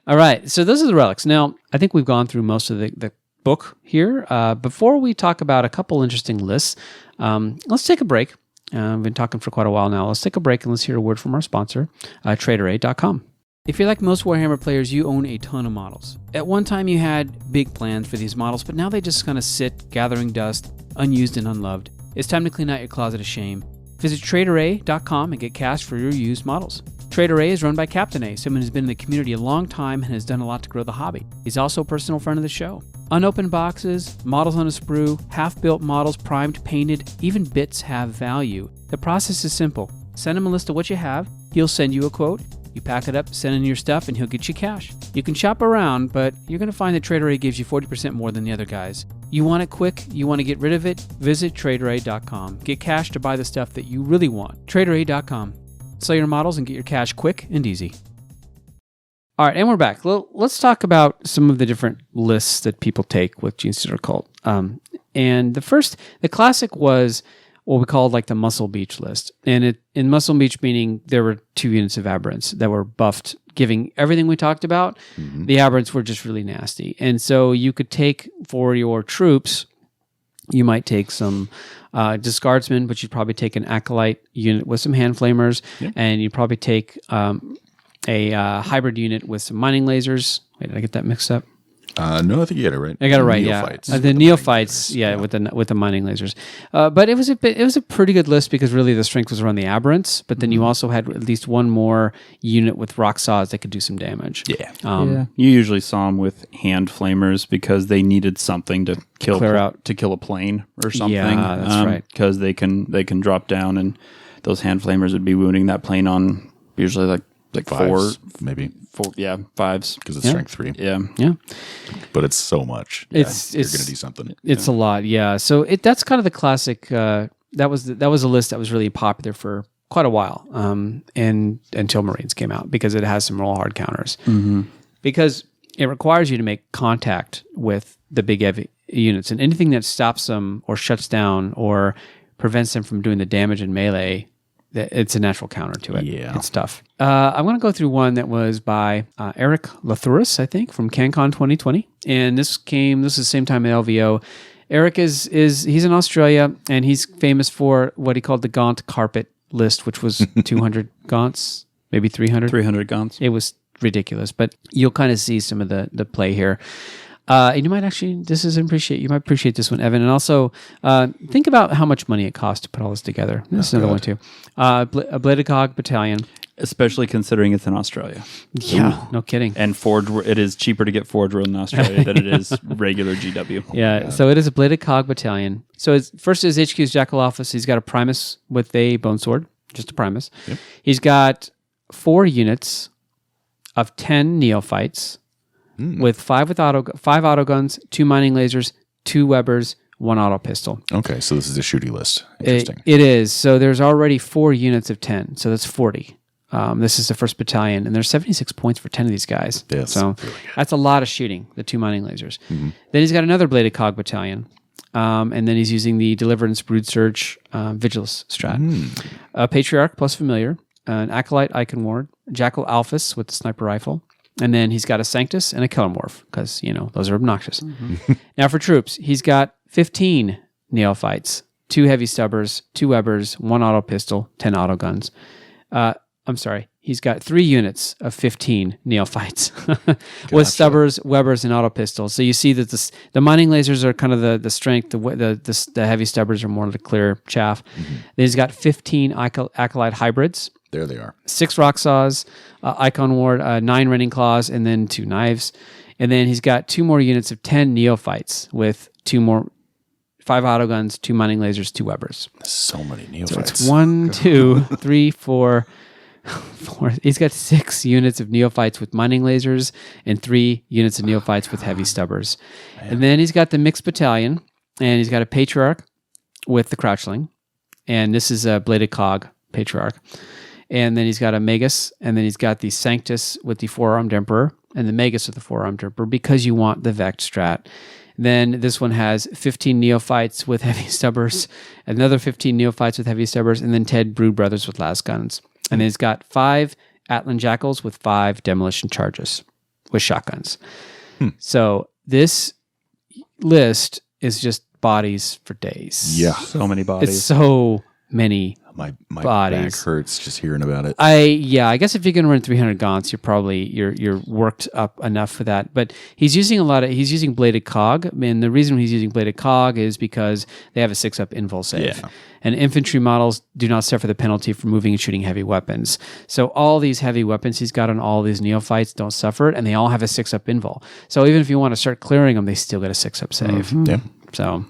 All right. So those are the relics. Now, I think we've gone through most of the book here. Before we talk about a couple interesting lists, let's take a break. We've been talking for quite a while now. Let's take a break and let's hear a word from our sponsor, TraderA.com. If you're like most Warhammer players, you own a ton of models. At one time, you had big plans for these models, but now they just kind of sit, gathering dust, unused and unloved. It's time to clean out your closet of shame. Visit TraderA.com and get cash for your used models. TraderA is run by Captain A, someone who's been in the community a long time and has done a lot to grow the hobby. He's also a personal friend of the show. Unopened boxes, models on a sprue, half-built models, primed, painted, even bits have value. The process is simple. Send him a list of what you have, he'll send you a quote, you pack it up, send in your stuff, and he'll get you cash. You can shop around, but you're going to find that TraderA gives you 40% more than the other guys. You want it quick? You want to get rid of it? Visit TraderA.com. Get cash to buy the stuff that you really want. TraderA.com. Sell your models and get your cash quick and easy. All right, and we're back. Let's talk about some of the different lists that people take with Genestealer Cult. And the classic was what we called like the Muscle Beach list. And in Muscle Beach, meaning there were 2 units of aberrants that were buffed, giving everything we talked about. The aberrants were just really nasty. And so you could take for your troops, you might take some discardsmen, but you'd probably take an acolyte unit with some hand flamers, and you'd probably take a hybrid unit with some mining lasers. Wait, did I get that mixed up? No, I think you got it right. I got it right. Neophytes. The neophytes, with the mining lasers. But it was a pretty good list because really the strength was around the aberrants. But then you also had at least one more unit with rock saws that could do some damage. Yeah. You usually saw them with hand flamers because they needed something to kill a plane or something. Yeah, that's right. Because they can drop down and those hand flamers would be wounding that plane on usually like Fives, 4, maybe. 4, 5s Because it's strength 3. Yeah. But it's so much. You're going to do something. It's a lot, yeah. So that's kind of the classic. That was a list that was really popular for quite a while, and until Marines came out because it has some real hard counters. Because it requires you to make contact with the big heavy units, and anything that stops them or shuts down or prevents them from doing the damage in melee. It's a natural counter to it. Yeah. It's tough. I'm going to go through one that was by Eric Lathuris, I think, from CanCon 2020. And this is the same time at LVO. Eric he's in Australia, and he's famous for what he called the Gaunt Carpet list, which was 200 Gaunts, maybe 300. 300 Gaunts. It was ridiculous, but you'll kind of see some of the play here. And you might actually, you might appreciate this one, Evan. And also, think about how much money it costs to put all this together. This is another one, too. A Bladecog Battalion. especially considering it's in Australia. Yeah, no kidding. And it is cheaper to get Forge World in Australia than it is regular GW. Yeah, so it is a bladed cog battalion. So first is HQ's Jackal Office. He's got a Primus with a bone sword, just a Primus. Yep. He's got 4 units of 10 neophytes with 5 auto guns, 2 mining lasers, 2 Webers, 1 auto pistol. Okay, so this is a shooty list. Interesting. It is. So there's already 4 units of 10, so that's 40. This is the first battalion, and there's 76 points for 10 of these guys. Yes, so really that's a lot of shooting, the 2 mining lasers. Mm-hmm. Then he's got another bladed cog battalion, and then he's using the Deliverance, Brood Surge, Vigilus strat. Patriarch plus Familiar, an Acolyte Icon Ward, Jackal Alphys with the sniper rifle, and then he's got a Sanctus and a Killermorph, because, those are obnoxious. Mm-hmm. Now for troops, he's got 15 neophytes, 2 heavy stubbers, 2 Webers, 1 auto pistol, 10 auto guns. I'm sorry, he's got 3 units of 15 neophytes with stubbers, Webers, and auto pistols. So you see that the mining lasers are kind of the strength, the heavy stubbers are more of the clear chaff. Mm-hmm. Then he's got 15 Acolyte hybrids. There they are. 6 rock saws, Icon Ward, 9 Rending Claws, and then 2 knives. And then he's got 2 more units of 10 neophytes with 5 auto guns, 2 mining lasers, 2 Webers. So many neophytes. So it's 1, 2, 3, 4. He's got 6 units of neophytes with mining lasers and 3 units of neophytes with heavy stubbers. Man. And then he's got the mixed battalion, and he's got a Patriarch with the Crouchling, and this is a bladed cog Patriarch. And then he's got a Magus, and then he's got the Sanctus with the 4-armed Emperor, and the Magus with the 4-armed Emperor, because you want the Vect strat. Then this one has 15 neophytes with heavy stubbers, another 15 neophytes with heavy stubbers, and then 10 Brood Brothers with las guns. And then he's got 5 Atlan Jackals with 5 demolition charges with shotguns. So this list is just bodies for days. Yeah. So many bodies. It's so many my bodies. back hurts just hearing about it. I guess if you're going to run 300 gaunts, you're worked up enough for that. But he's using bladed cog, and the reason he's using bladed cog is because they have a 6-up invul save. Yeah. And infantry models do not suffer the penalty for moving and shooting heavy weapons. So all these heavy weapons he's got on all these neophytes don't suffer it, and they all have a 6-up invul. So even if you want to start clearing them, they still get a 6-up save. Mm-hmm. Yeah. So...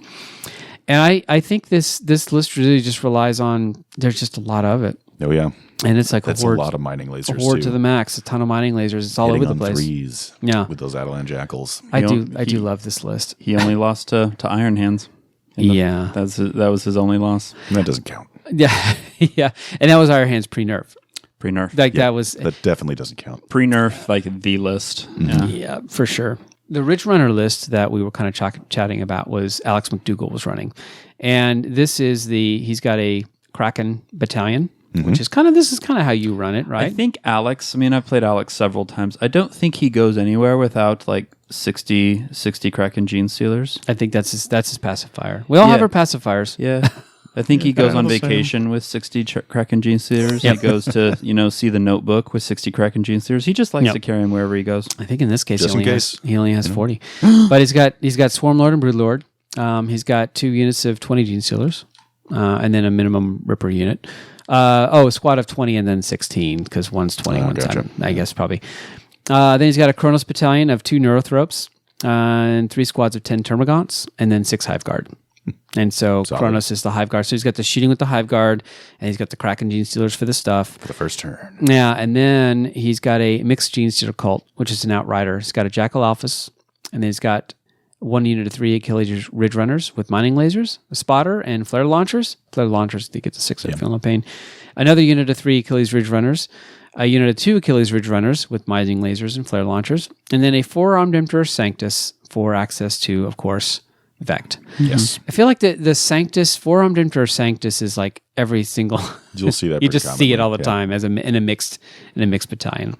And I think this list really just relies on, there's just a lot of it. Oh, yeah. And it's like that's a lot of mining lasers, a horde to the max, a ton of mining lasers. It's all hitting over the place. Threes with those Atlan Jackals. I do love this list. He only lost to Iron Hands. Yeah. That was his only loss. That doesn't count. Yeah. Yeah. And that was Iron Hands pre-nerf. Pre-nerf. That definitely doesn't count. Pre-nerf, like the list. Mm-hmm. Yeah, for sure. The Ridge Runner list that we were kind of chatting about was Alex McDougall was running. And he's got a Kraken battalion, which is this is kind of how you run it, right? I think Alex, I've played Alex several times. I don't think he goes anywhere without like 60 Kraken Genestealers. I think that's his pacifier. We all have our pacifiers. Yeah. I think he goes on vacation with 60 Kraken Genestealers. Yep. He goes to, see the notebook with 60 Kraken Genestealers. He just likes to carry them wherever he goes. I think in this case, he only has 40. But he's got Swarm Lord and Brood Lord. He's got 2 units of 20 Genestealers, and then a minimum Ripper unit. A squad of 20 and then 16, because one's 20, one's gotcha. 10, I guess, probably. Then he's got a Kronos battalion of 2 Neurothropes, and 3 squads of 10 Termagants, and then 6 Hive Guard. And so Kronos is the Hive Guard. So he's got the shooting with the Hive Guard, and he's got the Kraken Genestealers for the stuff. For the first turn. Yeah, and then he's got a mixed Genestealer Cult, which is an Outrider. He's got a Jackal Alphys, and then he's got 1 unit of 3 Achilles Ridge Runners with mining lasers, a spotter, and flare launchers. Flare launchers, they get to 6 feel no pain. Another unit of 3 Achilles Ridge Runners, a unit of 2 Achilles Ridge Runners with mining lasers and flare launchers, and then a 4-armed Emperor Sanctus for access to, of course, Vect. Yes. I feel like the Sanctus, 4-armed Emperor Sanctus is like every single... You'll see that you just see it all the time as in a mixed battalion.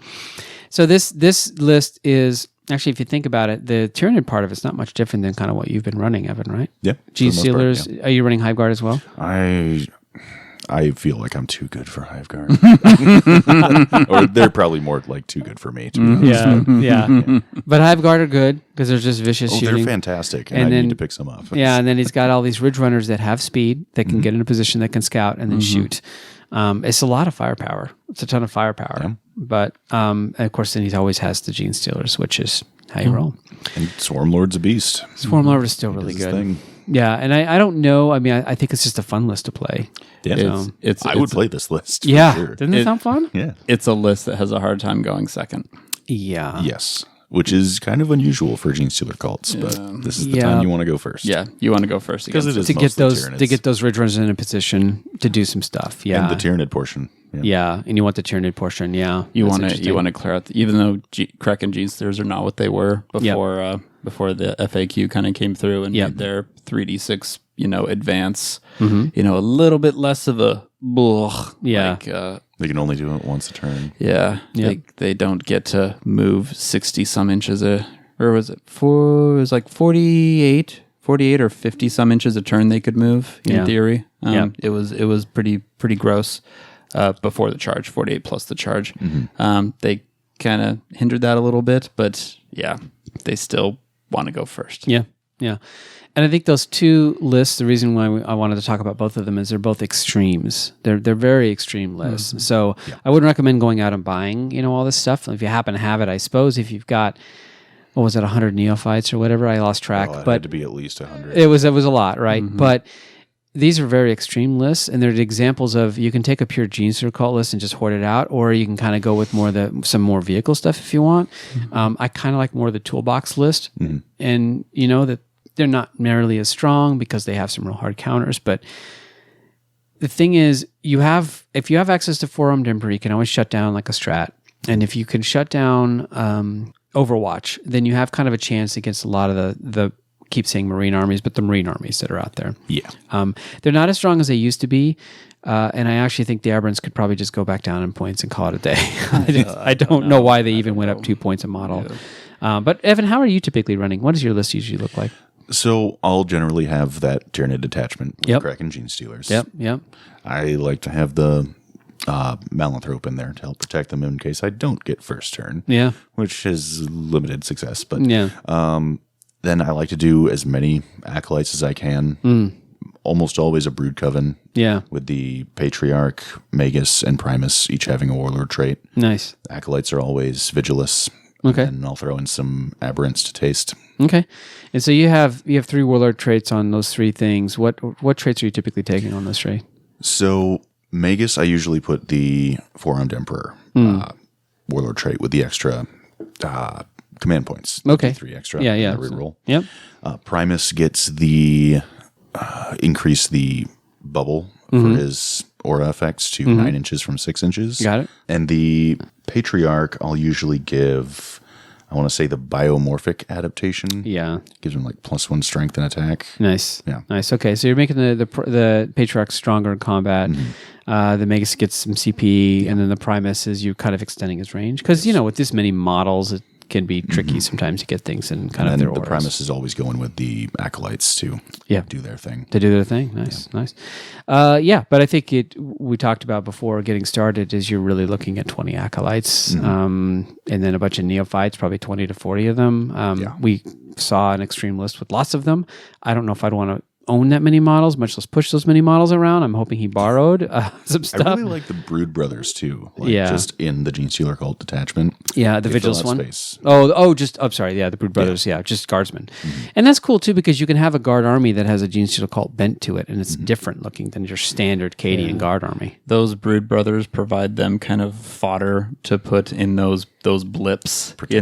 So this list is... Actually, if you think about it, the Tyranid part of it's not much different than kind of what you've been running, Evan, right? Yeah. Genestealers, are you running Hive Guard as well? I feel like I'm too good for Hive Guard. Or they're probably more like too good for me, to be honest. Yeah. But Hive Guard are good because they're just vicious shooting. They're fantastic, and I need to pick some up. Yeah, and then he's got all these Ridge Runners that have speed, that can get in a position that can scout and then shoot. It's a lot of firepower. It's a ton of firepower. Yeah. But and of course, then he always has the Genestealers, which is how you roll. And Swarmlord's a beast. Swarmlord is still really Does his good. thing. Yeah, and I don't know. I mean, I think it's just a fun list to play. Yeah, I would play this list. For Yeah, sure. doesn't it sound fun? Yeah. It's a list that has a hard time going second. Yeah. Yes. Which is kind of unusual for Genestealer Cults, but this is the Yeah. time you want to go first. Yeah, you want to go first Because against it is To get mostly those Tyranids. Ridge Runners in a position to do some stuff. Yeah. And the Tyranid portion. yeah, and you want the Tyranid portion. Yeah. You That's want to interesting. clear out, even though Kraken Genestealers are not what they were before the FAQ kind of came through and Yep. made their 3d6 advance. A little bit less of a Yeah. like, They can only do it once a turn. yeah. Yep. They don't get to move 60 some inches or was it 48 or 50 some inches a turn they could move in Yeah. theory. Yeah. It was pretty gross before the charge, 48 plus the charge. They kind of hindered that a little bit, but yeah, they still want to go first. Yeah, yeah. And I think those two lists, the reason why I wanted to talk about both of them is they're both extremes. They're very extreme lists. So I wouldn't recommend going out and buying, all this stuff. If you happen to have it, I suppose if you've got, 100 neophytes or whatever, I lost track. Well, it but had to be at least 100. it was a lot, right? But these are very extreme lists, and they're examples of you can take a pure Genestealer Cult list and just hoard it out, or you can kind of go with some more vehicle stuff if you want. I kind of like more of the toolbox list, and that they're not nearly as strong because they have some real hard counters. But the thing is, if you have access to Four-Armed Emperor, you can always shut down like a strat, and if you can shut down Overwatch, then you have kind of a chance against a lot of the keep saying Marine armies, but the Marine armies that are out there. Yeah. They're not as strong as they used to be, and I actually think the Aberrants could probably just go back down in points and call it a day. I don't know why they even went up 2 points a model. But Evan, how are you typically running? What does your list usually look like? So I'll generally have that Tyranid detachment with Yep. Kraken Genestealers. Yep. I like to have the Malanthrope in there to help protect them in case I don't get first turn. Yeah. Which is limited success. But Yeah. then I like to do as many Acolytes as I can. Almost always a Brood Coven. Yeah. With the Patriarch, Magus, and Primus each having a Warlord trait. Nice. Acolytes are always Vigilus. Okay. And I'll throw in some Aberrants to taste. Okay. And so you have 3 Warlord traits on those 3 things. What traits are you typically taking on those trait? So Magus, I usually put the Four-Armed Emperor Warlord trait with the extra command points. Okay. 3 extra. Yeah. Every roll. Yep. Primus gets the increase the bubble for his aura effects to 9 inches from 6 inches. Got it. And the Patriarch, I'll usually give, I want to say the biomorphic adaptation. Yeah. Gives him like +1 strength and attack. Nice. Yeah. Nice. Okay. So you're making the Patriarch stronger in combat. The Magus gets some CP, and then the Primus is you kind of extending his range. Because, with this many models, it can be tricky sometimes to get things in kind of And their then the auras. Primus is always going with the Acolytes to do their thing. To do their thing. Nice. But I think we talked about before getting started is you're really looking at 20 Acolytes and then a bunch of Neophytes, probably 20 to 40 of them. We saw an extreme list with lots of them. I don't know if I'd want to own that many models, much less push those many models around. I'm hoping he borrowed some stuff. I really like the Brood Brothers too. Just in the Genestealer Cult detachment. Yeah, the They fill Vigilus out one. space. The Brood Brothers, just guardsmen. And that's cool too because you can have a guard army that has a Genestealer Cult bent to it and it's different looking than your standard Cadian guard army. Those Brood Brothers provide them kind of fodder to put in those blips. Because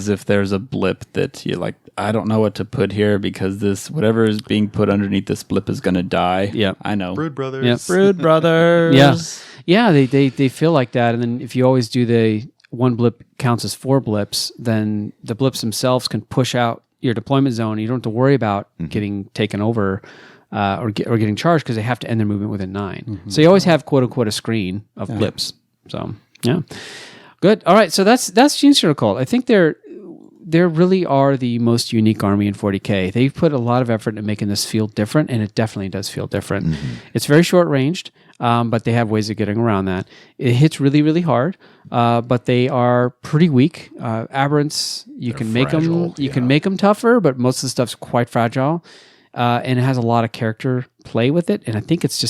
if there's a blip that you're like, I don't know what to put here because this whatever is being put underneath this blip is going to die. Yep. I know. Brood Brothers. Yep. Brood Brothers. Yeah, they feel like that. And then if you always do the 1 blip counts as 4 blips, then the blips themselves can push out your deployment zone. You don't have to worry about getting taken over or getting charged because they have to end their movement within 9. So you always have quote unquote a screen of blips. So yeah, good. All right, so that's Genestealer Cult. I think they're really are the most unique army in 40K. They've put a lot of effort into making this feel different, and it definitely does feel different. It's very short-ranged, but they have ways of getting around that. It hits really, really hard, but they are pretty weak. Aberrants, you can make them make them tougher, but most of the stuff's quite fragile, and it has a lot of character play with it. And I think it's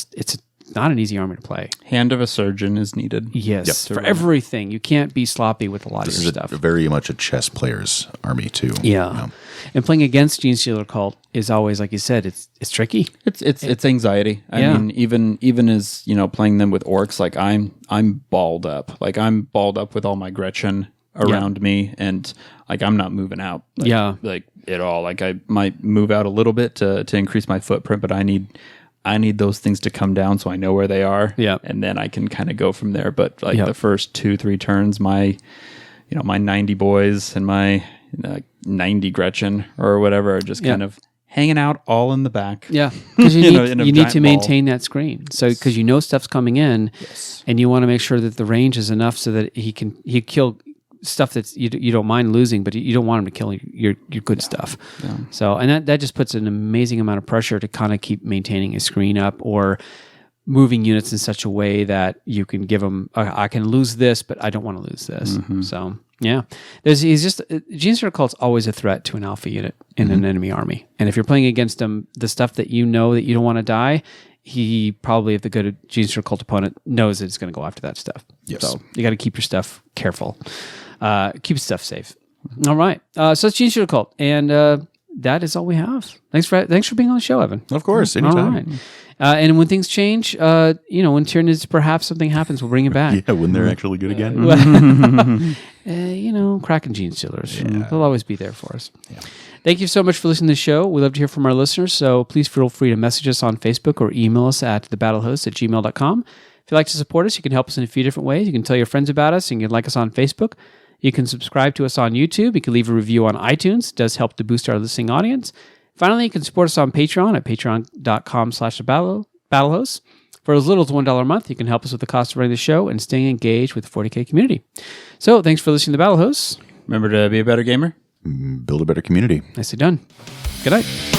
not an easy army to play. Hand of a surgeon is needed. Yes, for everything. You can't be sloppy with a lot of your stuff. Very much a chess player's army too. Yeah. And playing against Genestealer Cult is always, like you said, it's tricky. It's anxiety. I mean, even as playing them with orcs, like I'm balled up. Like I'm balled up with all my Gretchen around me, and like I'm not moving out. Like at all. Like I might move out a little bit to increase my footprint, but I need those things to come down so I know where they are. Yeah. And then I can kind of go from there. But like the first 2-3 turns, my 90 boys and my 90 Gretchen or whatever are just kind of hanging out all in the back. Yeah. Because you need to maintain that screen. So because stuff's coming in, and you want to make sure that the range is enough so that he kill stuff that you don't mind losing, but you don't want him to kill your good stuff. Yeah. So, and that just puts an amazing amount of pressure to kind of keep maintaining a screen up or moving units in such a way that you can give them, I can lose this, but I don't want to lose this. Mm-hmm. So, yeah. Genestealer Cult's always a threat to an alpha unit in an enemy army. And if you're playing against him, the stuff that you know that you don't want to die, he probably, if the good Genestealer Cult opponent, knows that it's going to go after that stuff. Yes. So you got to keep your stuff careful. Keep stuff safe. All right. So it's Genestealer Cult, and that is all we have. Thanks for being on the show, Evan. Of course, anytime. All right. And when things change, when Tyranids, perhaps something happens, we'll bring it back. Yeah, when they're actually good again. Kraken Genestealers. They'll always be there for us. Yeah. Thank you so much for listening to the show. We love to hear from our listeners, so please feel free to message us on Facebook or email us at thebattlehosts@gmail.com. If you'd like to support us, you can help us in a few different ways. You can tell your friends about us, and you can like us on Facebook. You can subscribe to us on YouTube. You can leave a review on iTunes. It does help to boost our listening audience. Finally, you can support us on Patreon at patreon.com/Battlehosts. For as little as $1 a month, you can help us with the cost of running the show and staying engaged with the 40K community. So, thanks for listening to Battle Hosts. Remember to be a better gamer. Build a better community. Nicely done. Good night.